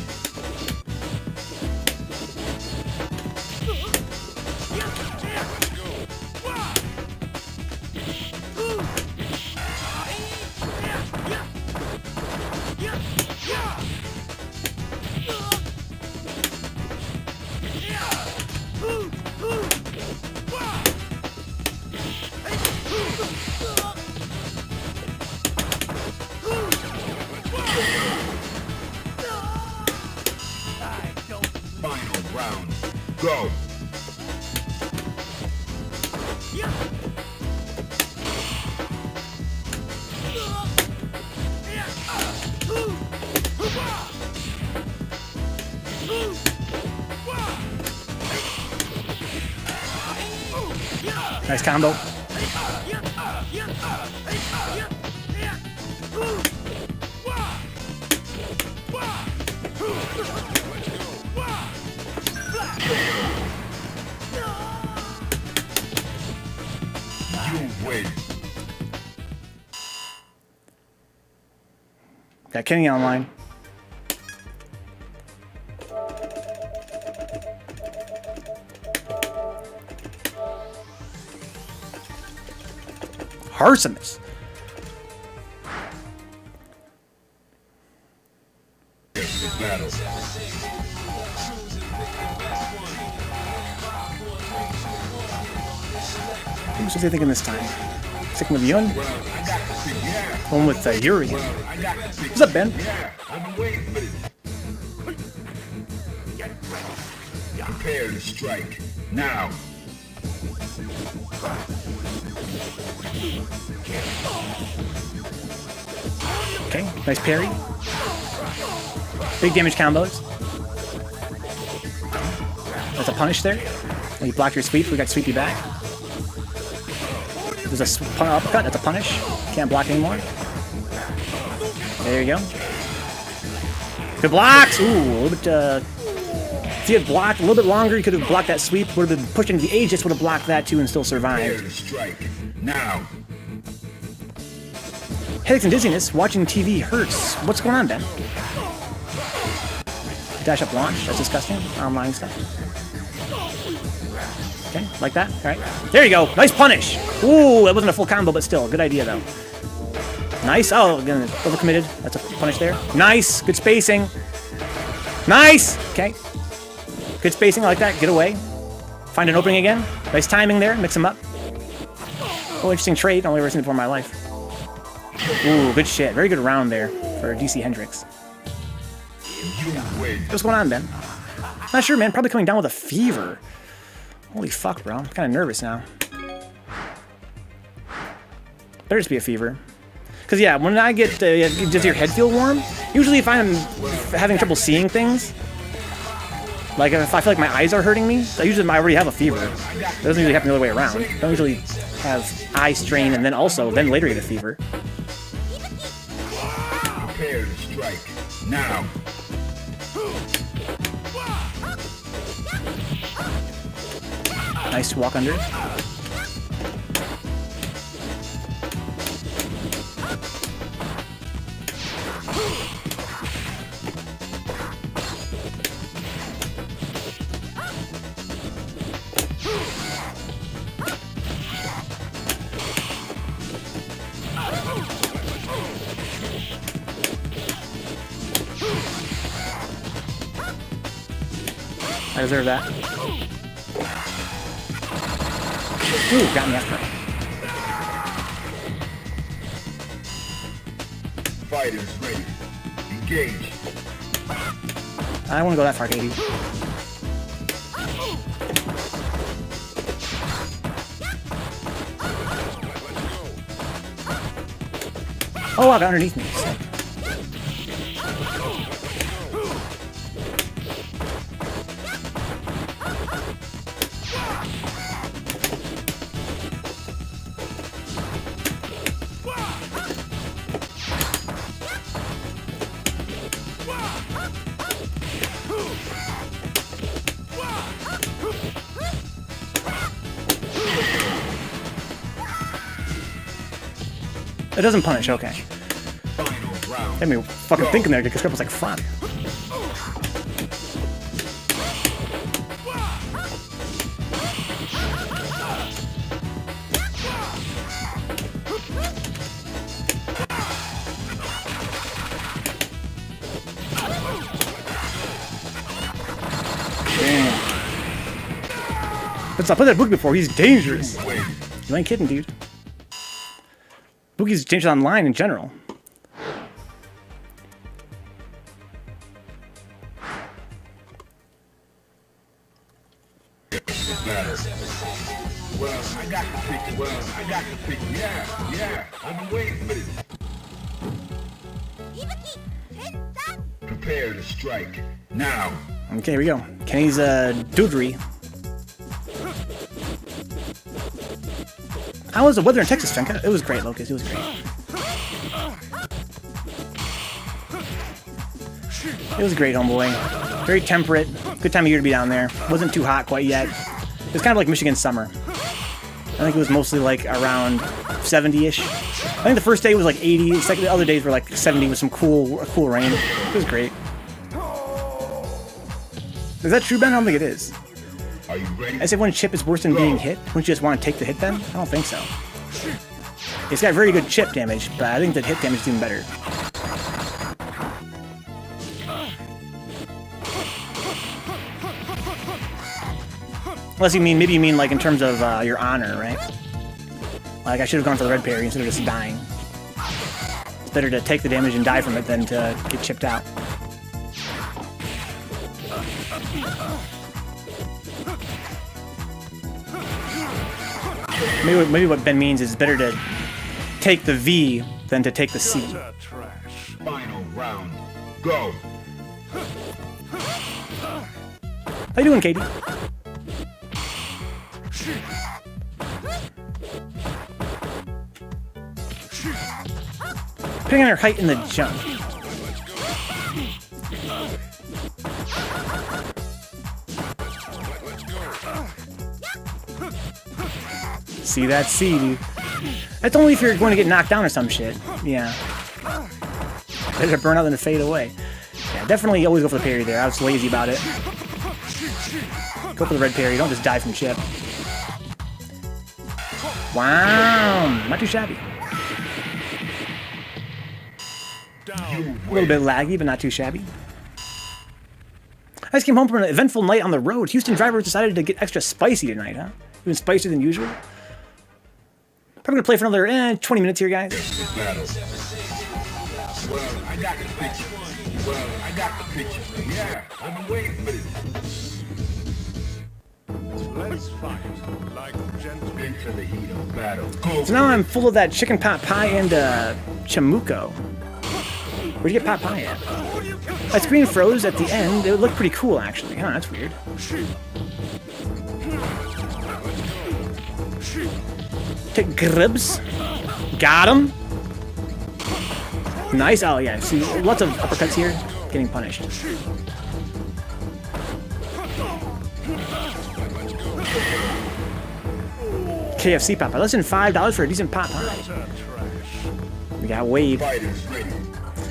Final round. Go. Nice combo. You win. Got Kenny online. Harsimus. Battle. What was he thinking this time? Sticking with Yun? One with Yuri. What's up, Ben? Yeah, I've been waiting for this. Prepare to strike. Now. Okay, nice parry. Big damage combos. There's a punish there. And you blocked your sweep, we got sweep you back. There's a uppercut, that's a punish. Can't block anymore. There you go. Good blocks! Ooh, a little bit, if you had blocked a little bit longer, you could have blocked that sweep. Would have been pushed into the Aegis, would have blocked that too and still Prepare survived. to strike. Now. Headaches and dizziness, watching TV hurts. What's going on, Ben? Dash up launch, that's disgusting. Online stuff. Okay, like that, alright. There you go, nice punish! Ooh, that wasn't a full combo, but still, good idea though. Nice. Oh, again, overcommitted. That's a punish there. Nice. Good spacing. Nice. Okay. Good spacing. I like that. Get away. Find an opening again. Nice timing there. Mix them up. Oh, interesting trade. Only ever seen it before in my life. Ooh, good shit. Very good round there for dchendrix. What's going on, Ben? Not sure, man. Probably coming down with a fever. Holy fuck, bro. I'm kind of nervous now. Better just be a fever. Because, yeah, when I get, does your head feel warm? Usually if I'm having trouble seeing things, like if I feel like my eyes are hurting me, I already have a fever. It doesn't usually happen the other way around. I don't usually have eye strain and then later get a fever. Prepare to strike. Now. Nice walk under. I deserve that. Ooh, got me after. Fighters ready. Engage. I don't want to go that far, Katie. Oh, I got underneath me. Sick. It doesn't punish, okay. Had me fucking thinking there because Scrap was like, fuck. Damn. But I played that book before, he's dangerous. You ain't kidding, dude. Boogie's changed online in general. Well, I got the pick. Yeah. I've been waiting for this. Prepare to strike. Now. Okay, here we go. Kenny's Doodry. How was the weather in Texas, Fenka? It was great, Locust. It was great. It was great, homeboy. Very temperate. Good time of year to be down there. Wasn't too hot quite yet. It was kind of like Michigan summer. I think it was mostly like around 70-ish. I think the first day was like 80. The other days were like 70 with some cool rain. It was great. Is that true, Ben? I don't think it is. Are you ready? I said one chip is worse than being hit. Wouldn't you just want to take the hit then? I don't think so. It's got very good chip damage, but I think that hit damage is even better. Unless you mean, maybe you mean like in terms of your honor, right? Like I should have gone for the red parry instead of just dying. It's better to take the damage and die from it than to get chipped out. Maybe what Ben means is it's better to take the V than to take the C. Final round. Go. How you doing, Katie? Depending on her height in the jump. See that C, dude. That's only if you're going to get knocked down or some shit. Yeah. Better to burn out than to fade away. Yeah, definitely always go for the parry there. I was lazy about it. Go for the red parry. Don't just die from chip. Wow. Not too shabby. down. A little bit laggy, but not too shabby. I just came home from an eventful night on the road. Houston drivers decided to get extra spicy tonight, huh? Even spicier than usual. Probably gonna play for another 20 minutes here, guys. Battle. Well, I got the picture. Yeah, I've been waiting for this. Let's fight like gentlemen. Into the heat of battle. Go So now I'm full of that chicken pot pie and chamuco. Where'd you get pot pie at? My screen froze at the end. It looked pretty cool, actually. Huh, that's weird. Take grubs. Got him. Nice. Oh, yeah. See, lots of uppercuts here. Getting punished. KFC pot pie. Less than $5 for a decent pot pie. We got Wade. fighters ready.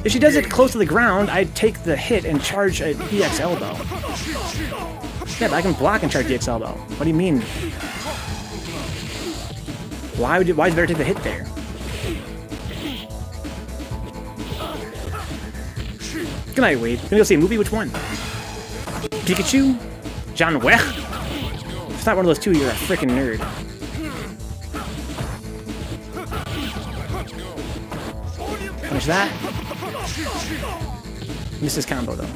If she does it close to the ground, I'd take the hit and charge an EX elbow. Yeah, but I can block and charge the EX elbow. What do you mean? Why is it better to take the hit there? Good night, Wade. Gonna go see a movie? Which one? Pikachu? John Wick? If it's not one of those two, you're a freaking nerd. Finish that. Missed his combo though.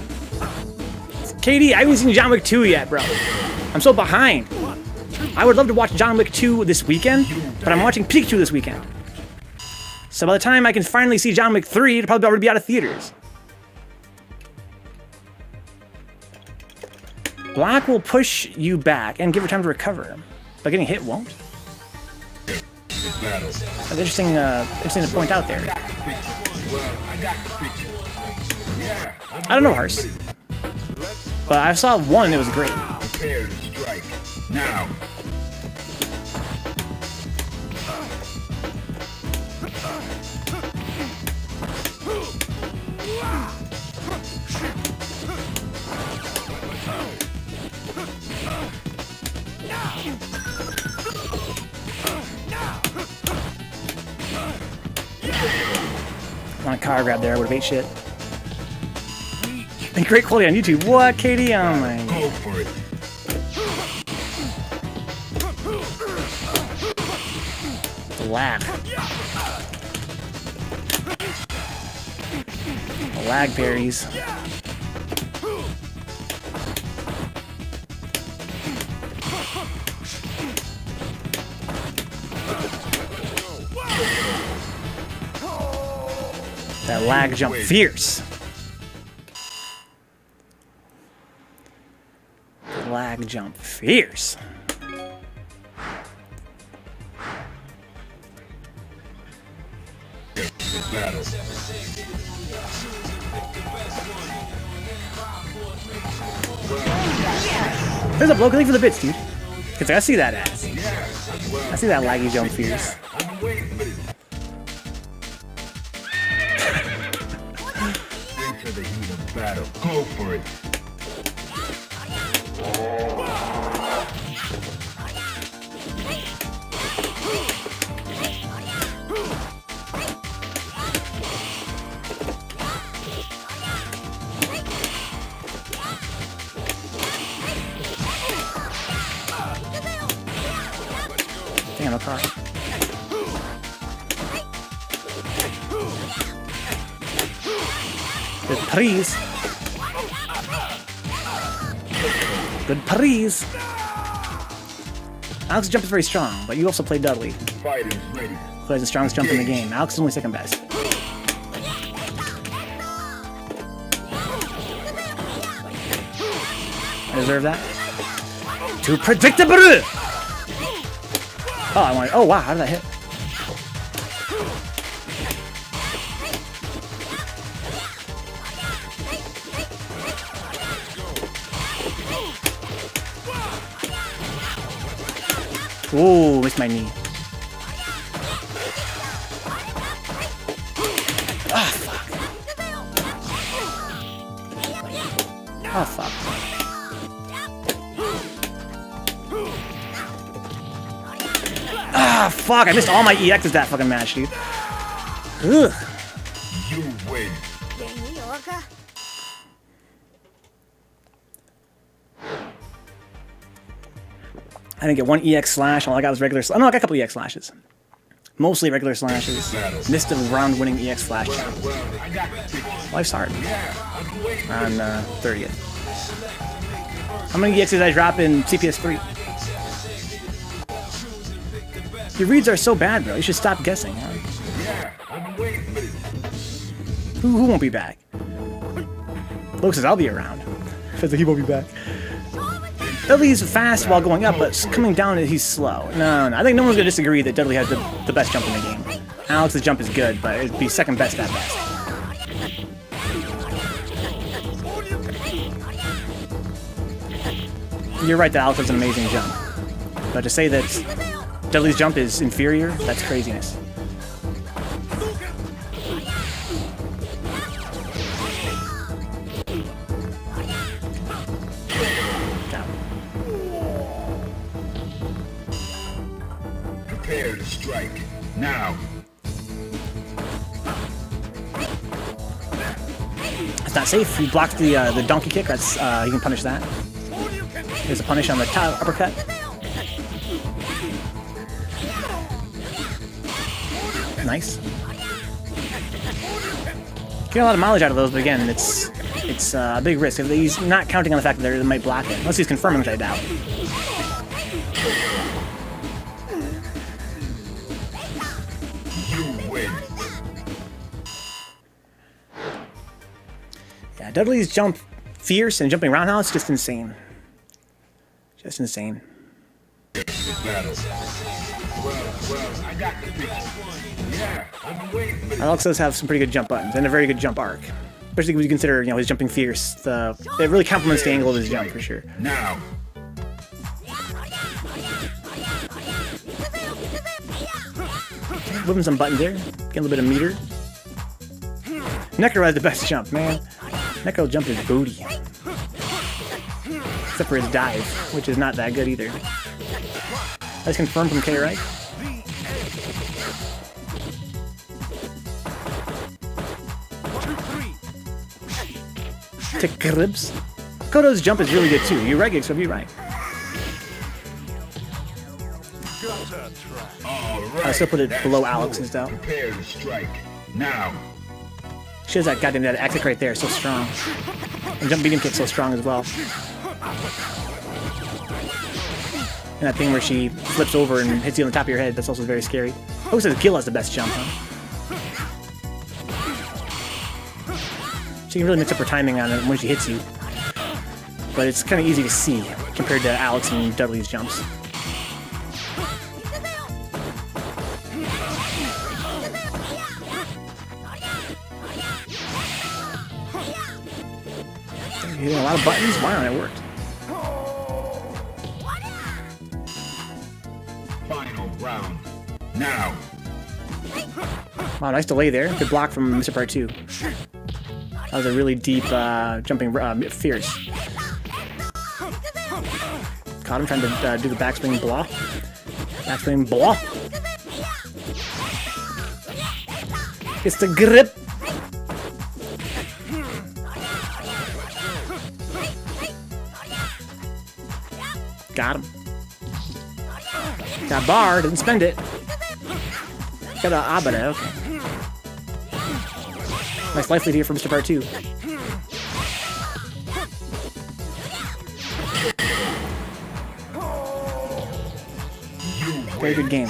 Katie, I haven't seen John Wick 2 yet, bro. I'm so behind. I would love to watch John Wick 2 this weekend, but I'm watching Pikachu this weekend. So by the time I can finally see John Wick 3, it'll probably already be out of theaters. Block will push you back and give her time to recover, but getting hit won't. That's interesting to point out there. I don't know Hearst, but I saw one. It was great. Prepare to strike. Now. On a car grab there, I would have ate shit. And great quality on YouTube. What, Katie? Oh my god. Go for it. The lag. The lag parries. That lag jump fierce. Lag jump fierce. Battle. There's a bloke. Thank you for the bits, dude. Cause I see that ass. I see that laggy jump fierce. I've been waiting for this. Into the heat of battle. Go for it. Damn, no car. Good parries. Good parries. Alex's jump is very strong, but you also play Dudley, Fighters ready. who has the strongest jump in the game. Alex is only second best. I deserve that. Too predictable! Oh, I wanted. Oh, wow, how did that hit? Ooh, missed my knee. Ah, fuck. Oh, fuck. Ah, fuck. I missed all my EXs that fucking match, dude. Ugh. You win. I didn't get one EX slash. All I got was regular. Oh no, I got a couple EX slashes. Mostly regular slashes. Missed a round-winning EX flash jump. Life's hard. On 30th. How many EXs did I drop in CPS3? Your reads are so bad, bro. You should stop guessing. Huh? Who won't be back? Luke says I'll be around. Says that he won't be back. Dudley's fast while going up, but coming down he's slow. No, I think no one's gonna disagree that Dudley has the best jump in the game. Alex's jump is good, but it'd be second best at best. You're right that Alex has an amazing jump, but to say that Dudley's jump is inferior, that's craziness. Prepare to strike. Now. It's not safe. He blocked the donkey kick. That's he can punish that. There's a punish on the top uppercut. Nice. Get a lot of mileage out of those, but again, it's a big risk. He's not counting on the fact that they might block it, unless he's confirming, which I doubt. Yeah, Dudley's jump fierce and jumping roundhouse just insane. Just insane. Alex does have some pretty good jump buttons and a very good jump arc, especially when you consider his jumping fierce. It really complements the angle of his jump for sure. Now. Whipping some buttons there, getting a little bit of meter. Necro has the best jump, man. Necro jump is booty. Except for his dive, which is not that good either. That's confirmed from KReich. To Cribs. Kodo's jump is really good too. You're right, so be right. I still put it below Alex's though. Prepare to strike. Now. She has that goddamn that axe kick right there, so strong. And jump medium kick so strong as well. And that thing where she flips over and hits you on the top of your head, that's also very scary. Who says Gil has the best jump, huh? She can really mix up her timing on it when she hits you. But it's kind of easy to see compared to Alex and Dudley's jumps. Hitting a lot of buttons? Wow, it worked. Final round. Now. Wow, nice delay there. Good block from MrPart2. That was a really deep jumping fierce. Caught him trying to do the backspring block. Backspring block. It's the grip. Got him. Got bar, didn't spend it. Got a abada, okay. Nice life lead here for MrPart2. Very good game.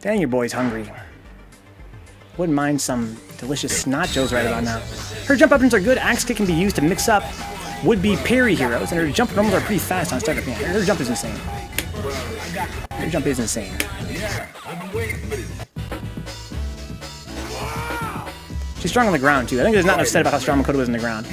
Dang, your boy's hungry. Wouldn't mind some delicious nachos right about now. Her jump weapons are good. Axe kick can be used to mix up would-be parry heroes, and her jump normals are pretty fast on startup. Yeah, her jump is insane. Her jump is insane. She's strong on the ground too. I think there's not enough said about how strong Makoto is on the ground.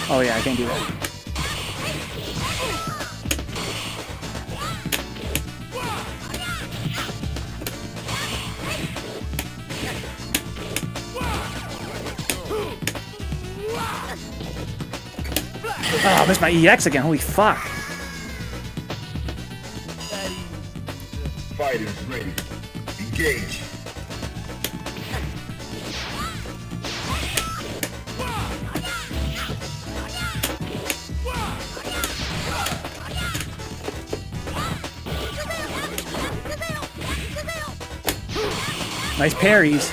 Oh yeah, I can't do that. Oh, I missed my EX again. Holy fuck. Fighters ready. Engage. Nice parries.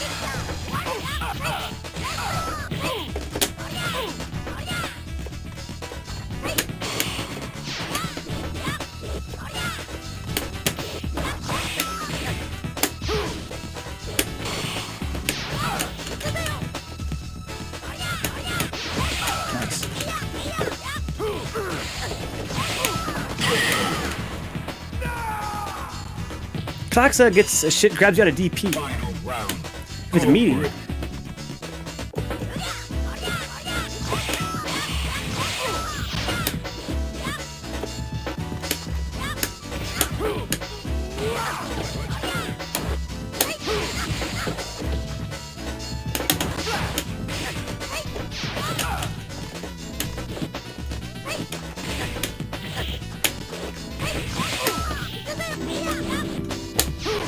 Nice. Klaxa gets a shit, grabs you out of DP. Final round. It's meaty.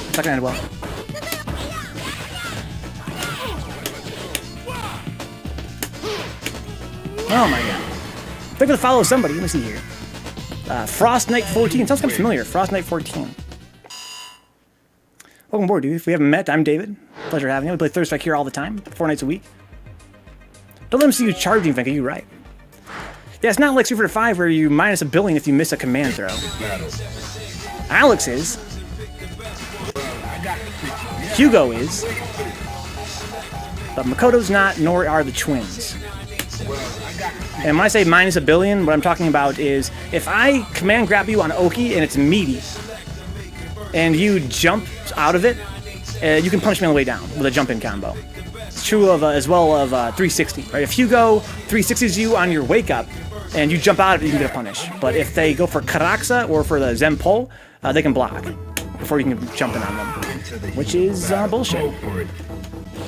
It's not gonna end well. Oh my god. They're gonna follow somebody. Let me see here. Frost Knight 14. Sounds kind of familiar. Frost Knight 14. Welcome aboard, dude. If we haven't met, I'm David. Pleasure having you. We play Third Strike here all the time, 4 nights a week. Don't let them see you charging, Venka. You're right. Yeah, it's not like Super 5 where you minus a billion if you miss a command throw. Alex is. Hugo is. But Makoto's not, nor are the twins. And when I say minus a billion, what I'm talking about is if I command grab you on Oki and it's meaty, and you jump out of it, you can punish me on the way down with a jump-in combo. It's true of as well of 360, right? If Hugo 360s you on your wake-up and you jump out of it, you can get a punish. But if they go for Karaksa or for the Zempol, they can block before you can jump in on them, which is bullshit,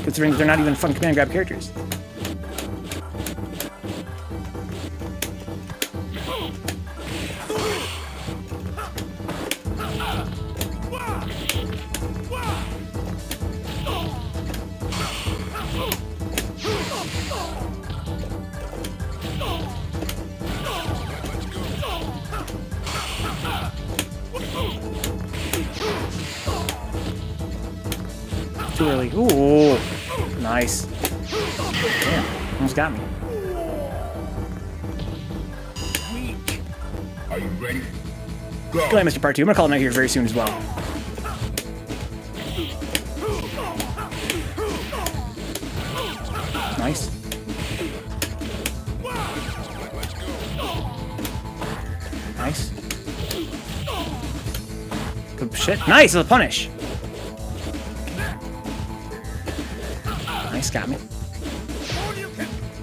considering that they're not even fun command grab characters. Too early. Ooh, nice. Damn, almost got me. Are you ready? Go ahead, MrPart2. I'm gonna call it night here very soon as well. Nice. Nice. Good shit. Nice, it's a punish. Nice, got me.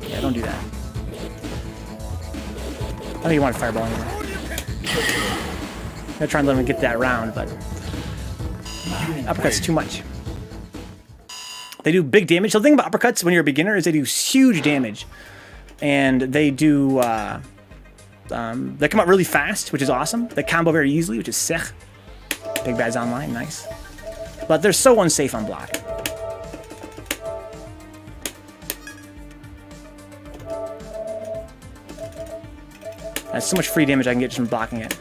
Yeah, don't do that. I know you want a fireball anyway. I'm gonna try and let him get that round, but uppercut's too much. They do big damage. So the thing about uppercuts when you're a beginner is they do huge damage, and they do they come out really fast, which is awesome. They combo very easily, which is sick. Big Bad's online, nice. But they're so unsafe on block. That's so much free damage I can get just from blocking it.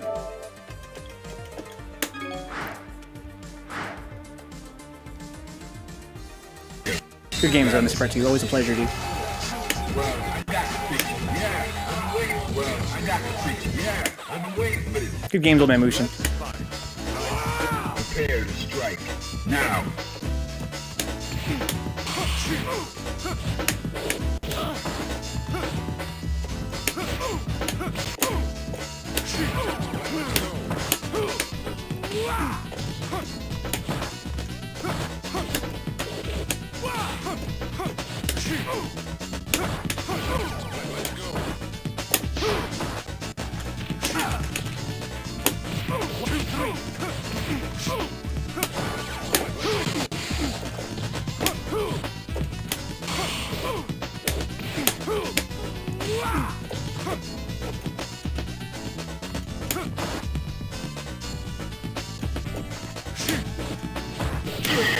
Good games though, MrPart2. Always a pleasure, dude. Good games, old man Mushin. Prepare to strike. Now.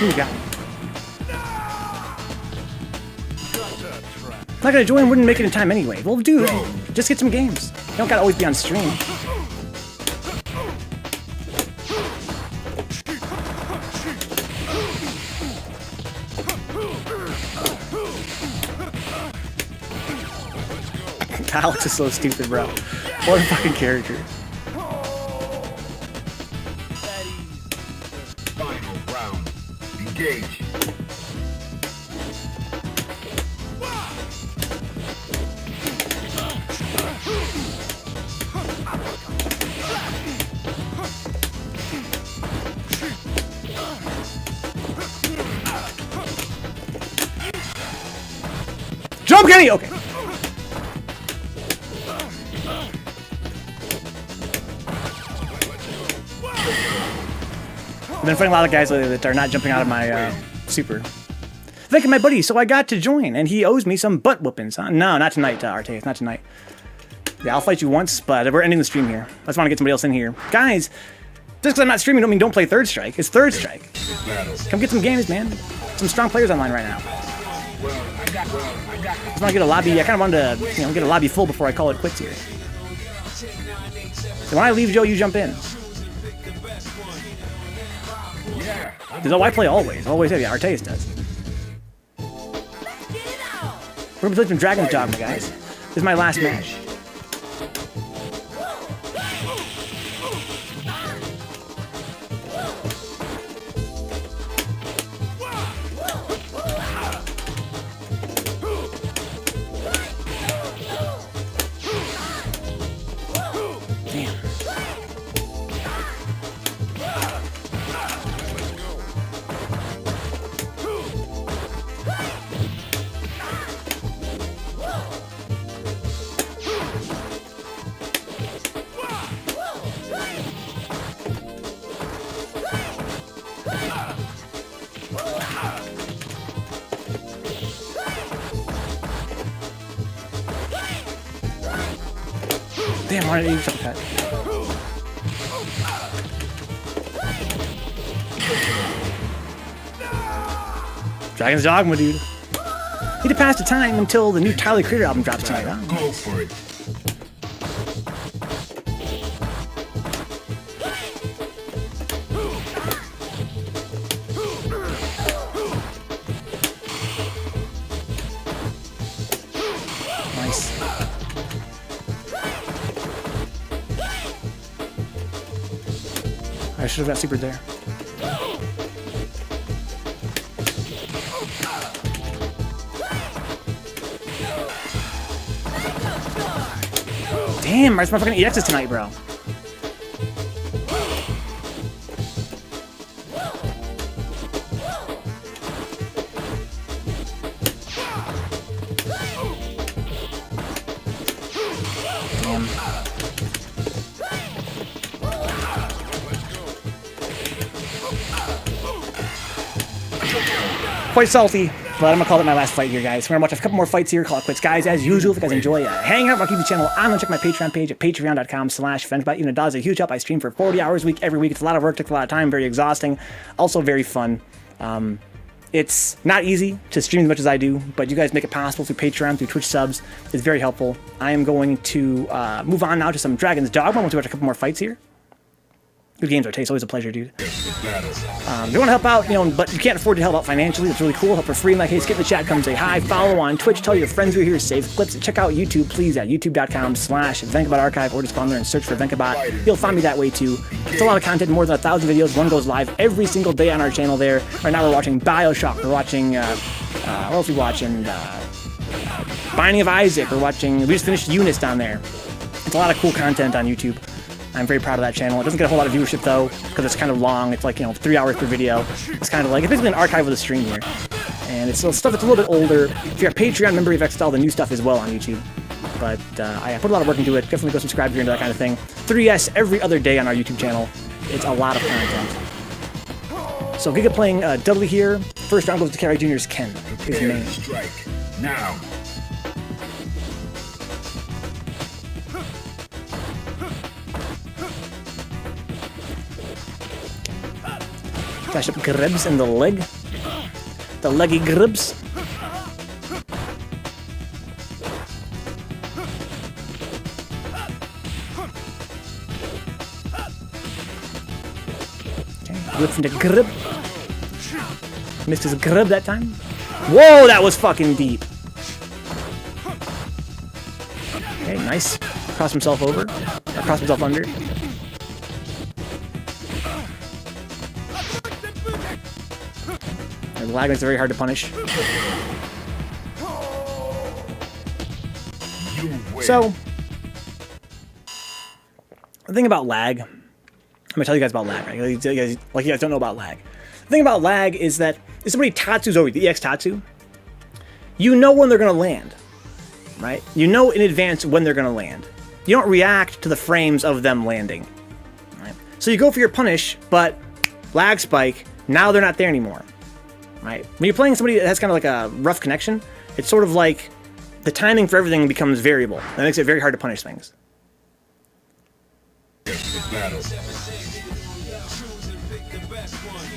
Ooh, got me. Not gonna join, wouldn't make it in time anyway. Well, dude, just get some games. You don't gotta always be on stream. Alex is so stupid, bro. What a fucking character. Final round. Engage. Jump, Kenny! Okay. I've been fighting a lot of guys lately that are not jumping out of my super. Thank you, my buddy. So I got to join, and he owes me some butt whoopings. Huh? No, not tonight, Arteus. Not tonight. Yeah, I'll fight you once, but we're ending the stream here. I just want to get somebody else in here. Guys, just because I'm not streaming don't mean don't play Third Strike. It's Third Strike. Come get some games, man. Some strong players online right now. I just want to get a lobby. I kind of wanted to, get a lobby full before I call it quits here. So when I leave, Joe, you jump in. Because I play always. Always heavy. Arteus does. We're going to play some Dragon's Dogma, guys. This is my last match. Damn, why did you jump that? Dragon's Dogma, dude. Need to pass the time until the new Tyler Creator album drops tonight, huh? Go for it. Nice. I should have got super there. Damn, where's my fucking EXs tonight, bro? Damn. Quite salty, but I'm gonna call it my last fight here, guys. We're gonna watch a couple more fights here, call it quits. Guys, as usual, if you guys enjoy hanging out, I'll keep the channel on. Check my Patreon page at patreon.com/Vencabot. Even $1 is a huge help. I stream for 40 hours a week, every week. It's a lot of work, takes a lot of time, very exhausting, also very fun. It's not easy to stream as much as I do, but you guys make it possible through Patreon, through Twitch subs. It's very helpful. I am going to move on now to some Dragon's Dogma. I want to watch a couple more fights here. Good games, Arteus. Always a pleasure, dude. If you want to help out, but you can't afford to help out financially, it's really cool. Help for free. Like, hey, skip the chat, come say hi, follow on Twitch, tell your friends we're here, save clips. Check out YouTube, please, at youtube.com/Vencabot Archive, or just go on there and search for Vencabot. You'll find me that way, too. It's a lot of content, more than 1,000 videos. One goes live every single day on our channel there. Right now we're watching Bioshock. We're watching, what else are we watching? Binding of Isaac. We just finished Eunice down there. It's a lot of cool content on YouTube. I'm very proud of that channel. It doesn't get a whole lot of viewership though, because it's kind of long. It's like, 3 hours per video. It's kind of like, it's basically an archive of the stream here. And it's stuff that's a little bit older. If you're a Patreon member, you've access to all the new stuff as well on YouTube. But I put a lot of work into it. Definitely go subscribe if you're into that kind of thing. 3S every other day on our YouTube channel. It's a lot of content. So Giga playing Dudley here. First round goes to KReichJr's Ken. His name. Strike. Now. Dash up gribs in the leg. The leggy gribs. Okay, whip into grib. Missed his grib that time. Whoa, that was fucking deep. Okay, nice. Cross himself over. Or cross himself under. The lag makes it very hard to punish. So, the thing about lag, I'm gonna tell you guys about lag, right? You guys don't know about lag. The thing about lag is that if somebody tattoos over the EX tattoo, you know when they're gonna land, right? You know in advance when they're gonna land. You don't react to the frames of them landing, right? So you go for your punish, but lag spike, now they're not there anymore, right? When you're playing somebody that has kind of like a rough connection, it's sort of like the timing for everything becomes variable. That makes it very hard to punish things.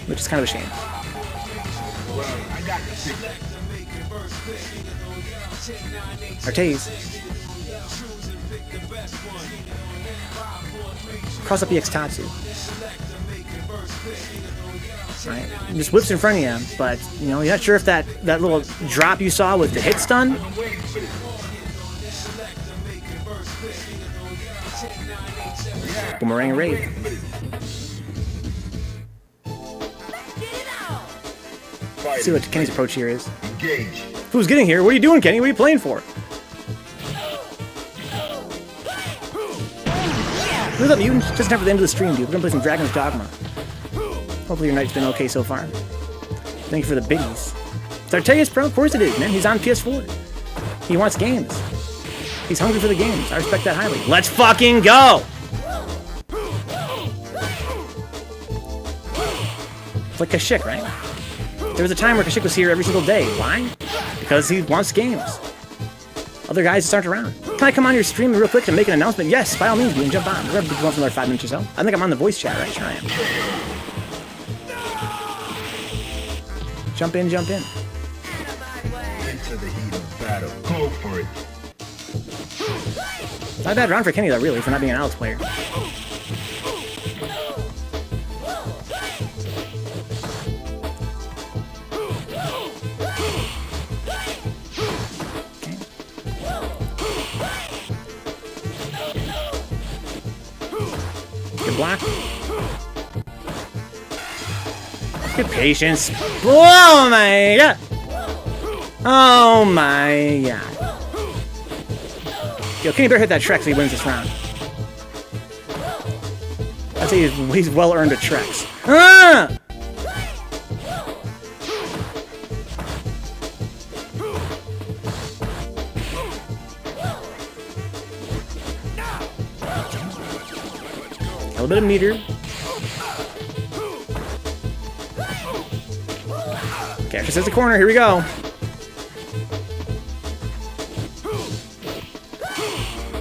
Which is kind of a shame. Artaze. Cross up EX Tatsu. Right? It just whips in front of you, but you know, you're not sure if that little drop you saw was the hit stun. Boomerang raid. Let's see what Kenny's approach here is. Who's getting here? What are you doing, Kenny? What are you playing for? What's up, Mutant? Just time for the end of the stream, dude. We're gonna play some Dragon's Dogma. Hopefully your night's been okay so far. Thank you for the biddies. It's Artaeus, bro. Of course it is, man. He's on PS4. He wants games. He's hungry for the games. I respect that highly. Let's fucking go! It's like Kashyyyk, right? There was a time where Kashyyyk was here every single day. Why? Because he wants games. Other guys just aren't around. Can I come on your stream real quick and make an announcement? Yes, by all means, you can jump on. We're going to go for another 5 minutes or so. I think I'm on the voice chat, right? Sure I am. Jump in, jump in. Into the heat of battle. Go for it. Not a bad round for Kenny, though, really, for not being an Alex player. Good block. Good patience. Oh my god! Oh my god. Yo, Kenny better hit that Trex so he wins this round. I'd say he's well earned a Trex. Ah! A little bit of meter. Okay, after says the corner, here we go.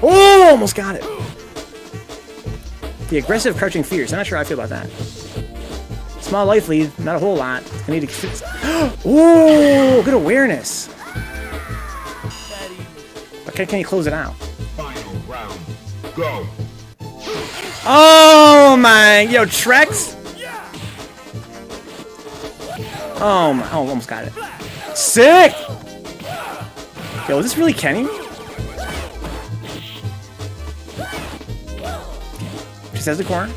Oh, almost got it. The aggressive crouching fierce. I'm not sure how I feel about that. Small life lead, not a whole lot. I need to fix. Oh, good awareness. Okay, can you close it out? Final round. Go. Oh my, yo, Trex. Oh my, oh, almost got it. Sick. Yo, is this really Kenny? Just has the corner.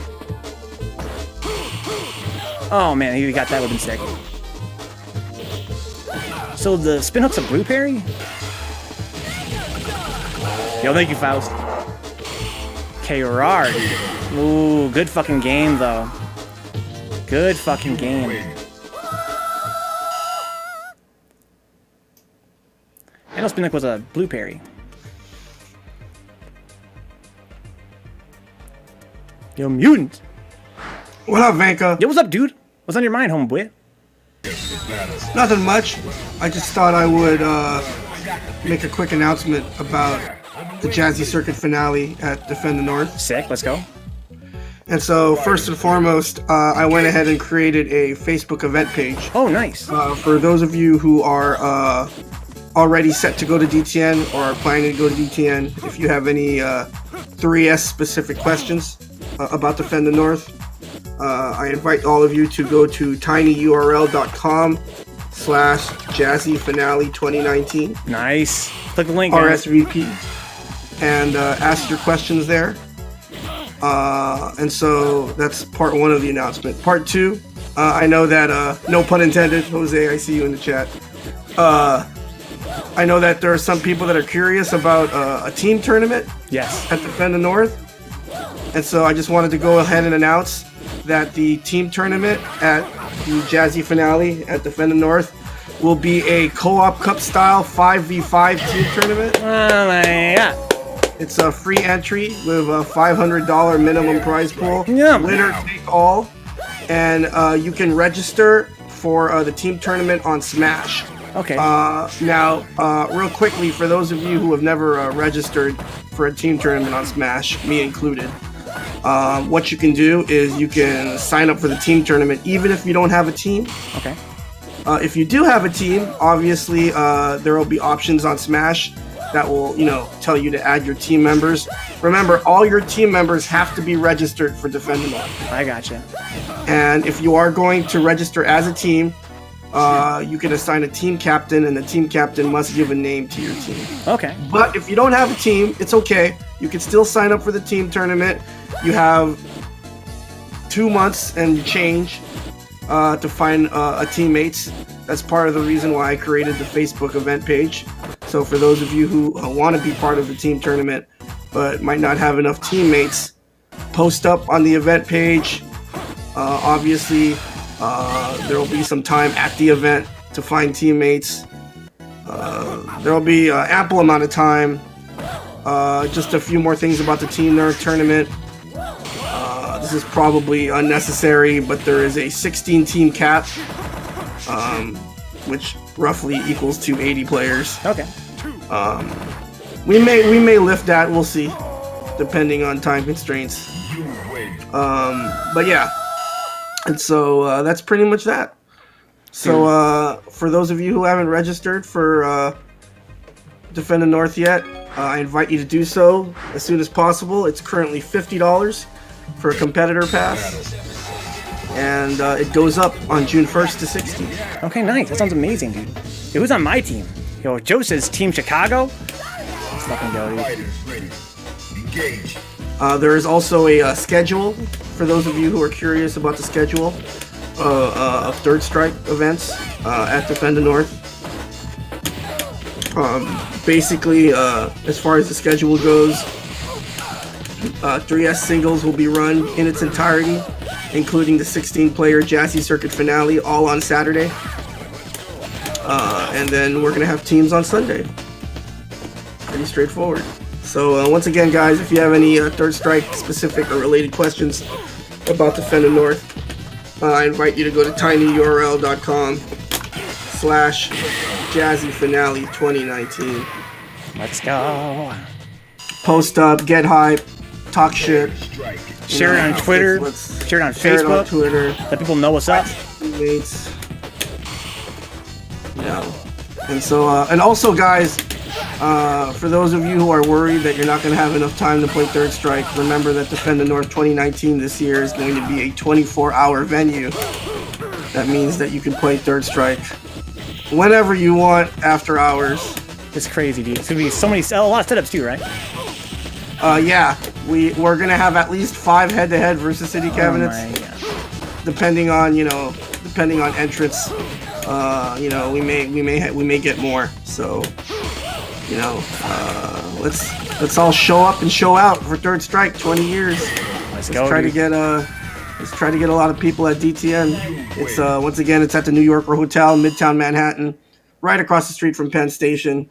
Oh man, he got that, would have been sick. So the spin hook's a blue parry? Yo, thank you, Faust. KReichJr. Ooh, good fucking game, though. Good fucking game. I know spin hook was a blue parry. Yo, Mutant! What up, Vanka? Yo, what's up, dude? What's on your mind, homeboy? Nothing much. I just thought I would make a quick announcement about the Jazzy Circuit finale at Defend the North. Sick, let's go. And so, first and foremost, I went ahead and created a Facebook event page. Oh, nice. For those of you who are already set to go to DTN or are planning to go to DTN, if you have any 3S specific questions about Defend the North, I invite all of you to go to tinyurl.com/Jazzy Finale 2019. Nice. Click the link. Guys. RSVP. And ask your questions there. And so that's part 1 of the announcement. Part 2, I know that, no pun intended, Jose, I see you in the chat. I know that there are some people that are curious about a team tournament. Yes. At Defend the North. And so I just wanted to go ahead and announce that the team tournament at the Jazzy Finale at Defend the North will be a co-op cup style 5v5 team tournament. Oh my god. It's a free entry with a $500 minimum prize pool. Yeah. Winner take all. And you can register for the team tournament on Smash. Okay. Now, real quickly, for those of you who have never registered for a team tournament on Smash, me included, what you can do is you can sign up for the team tournament even if you don't have a team. Okay. If you do have a team, obviously there will be options on Smash that will, tell you to add your team members. Remember, all your team members have to be registered for Defend the North. I gotcha. And if you are going to register as a team, you can assign a team captain, and the team captain must give a name to your team. Okay. But if you don't have a team, it's okay. You can still sign up for the team tournament. You have 2 months and change to find a teammates. That's part of the reason why I created the Facebook event page. So for those of you who want to be part of the team tournament but might not have enough teammates, post up on the event page. Obviously, there will be some time at the event to find teammates. There will be an ample amount of time. Just a few more things about the Team Nerf tournament. This is probably unnecessary, but there is a 16-team cap, which roughly equals to 80 players. Okay. We may lift that. We'll see, depending on time constraints. But yeah, and so that's pretty much that. So for those of you who haven't registered for Defend the North yet, I invite you to do so as soon as possible. It's currently $50 for a competitor pass, and it goes up on June 1st to 16th. Okay, nice. That sounds amazing, dude. Yo, who's on my team? Yo, Joe says Team Chicago. Let's fucking go, dude. There is also a schedule for those of you who are curious about the schedule of Third Strike events at Defend the North. Basically, as far as the schedule goes, 3S singles will be run in its entirety, including the 16-player Jazzy Circuit Finale, all on Saturday. And then we're going to have teams on Sunday. Pretty straightforward. So once again, guys, if you have any Third Strike specific or related questions about Defend the North, I invite you to go to tinyurl.com/Jazzy Finale 2019. Let's go. Post up, get hype, talk shit. Share it on Twitter. Share it on Facebook. Let people know what's up. Teammates. Yeah. And so, and also, guys, for those of you who are worried that you're not going to have enough time to play Third Strike, remember that Defend the North 2019 this year is going to be a 24-hour venue. That means that you can play Third Strike whenever you want after hours. It's crazy, dude. It's going to be so many, a lot of setups too, right? Yeah. We're going to have at least 5 head-to-head versus City Cabinets. Oh my God. Depending on, depending on entrance. We may get more. So, let's all show up and show out for Third Strike. 20 years. Let's try to get a lot of people at DTN. It's once again, it's at the New Yorker Hotel, Midtown Manhattan, right across the street from Penn Station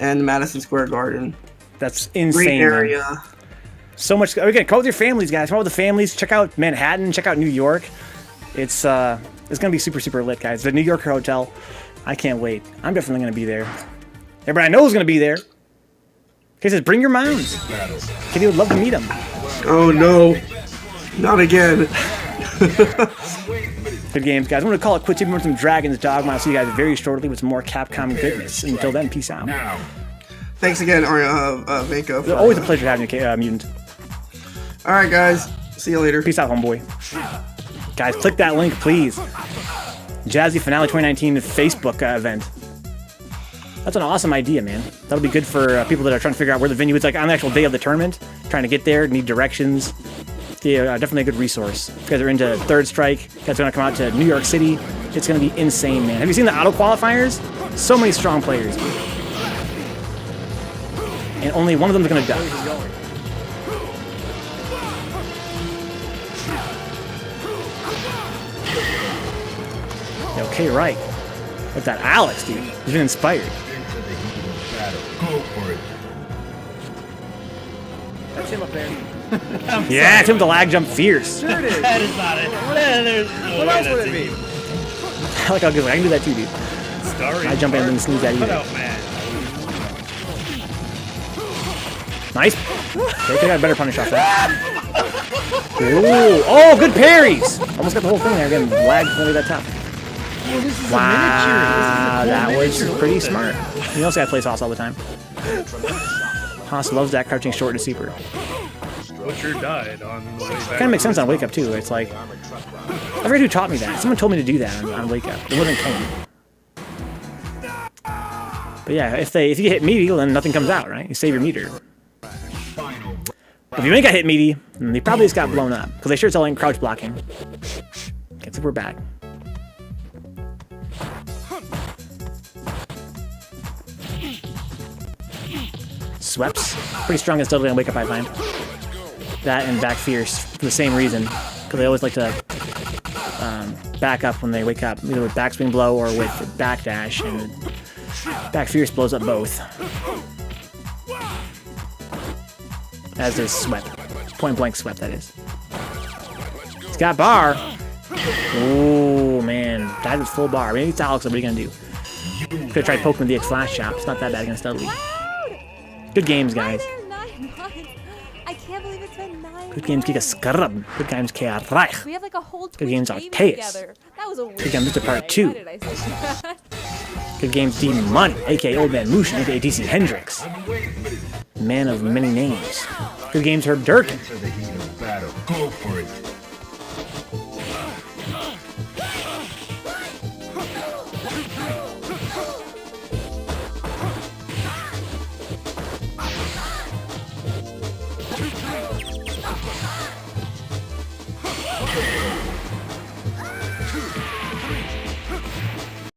and Madison Square Garden. That's insane. Great area. Man. So much. Again, call with your families, guys. Call with the families. Check out Manhattan. Check out New York. It's gonna be super, super lit, guys. The New Yorker Hotel. I can't wait. I'm definitely gonna be there. Everybody I know is gonna be there. He says, bring your moms. Kitty would love to meet him. Oh no. Not again. Good games, guys. I'm going to call it quits. Even with some Dragons Dogma. I'll see you guys very shortly with some more Capcom goodness. Until then, peace out. Now. Thanks again, Venka. It's always a pleasure having you, Mutant. All right, guys. See you later. Peace out, homeboy. Guys, click that link, please. Jazzy Finale 2019 Facebook event. That's an awesome idea, man. That'll be good for people that are trying to figure out where the venue is, like on the actual day of the tournament, trying to get there, need directions. Yeah, definitely a good resource. If you guys are into Third Strike, you guys are going to come out to New York City. It's going to be insane, man. Have you seen the auto qualifiers? So many strong players. And only one of them is going to die. Okay, right. Look at that Alex, dude. He's been inspired. Go for it. That's him up there. Yeah, it's him with the lag jump fierce. Sure it is. That is not it. What else would it be? I like how good. I can do that too, dude. I jump in and sneeze at you. Nice. Okay, I got a better punish off that. Ooh. Oh, good parries. Almost got the whole thing there. Again, lag really that tough. Oh, this is Wow, a miniature. that was pretty smart. You also gotta play Haas all the time. Haas loves that crouching short receiver. Butcher died on the way back. Kind of makes sense on Wake Up too. It's like, I forget who taught me that. Someone told me to do that on Wake Up. It wasn't Kane. But yeah, if you get hit meaty, then nothing comes out, right? You save your meter. If you ain't got hit meaty, then they probably just got blown up because they sure it's all in crouch blocking. Okay, so we're back. Sweps. Pretty strong and steadily on Wake Up, I find. That and back fierce for the same reason. Because they always like to back up when they wake up, either with backswing blow or with backdash, and back fierce blows up both. As does swept. Point blank swept, that is. He's got bar. Oh man, died with full bar. Maybe it's Alex, what are you gonna do? Could have tried poking with the X flash shot. It's not that bad against Dudley. Good games, guys. I can't believe it's been 9 Good games, Giga Scrub. Good games, KReichJr. We have like a whole Good games, Twitch game Arteus. together. That was a weird. Good games, MrPart2. Why did I say that? Good games, deemoney, aka Old Man Moose, aka dchendrix. Man of many names. Good games, herbderken. To the heat of battle. Go for it.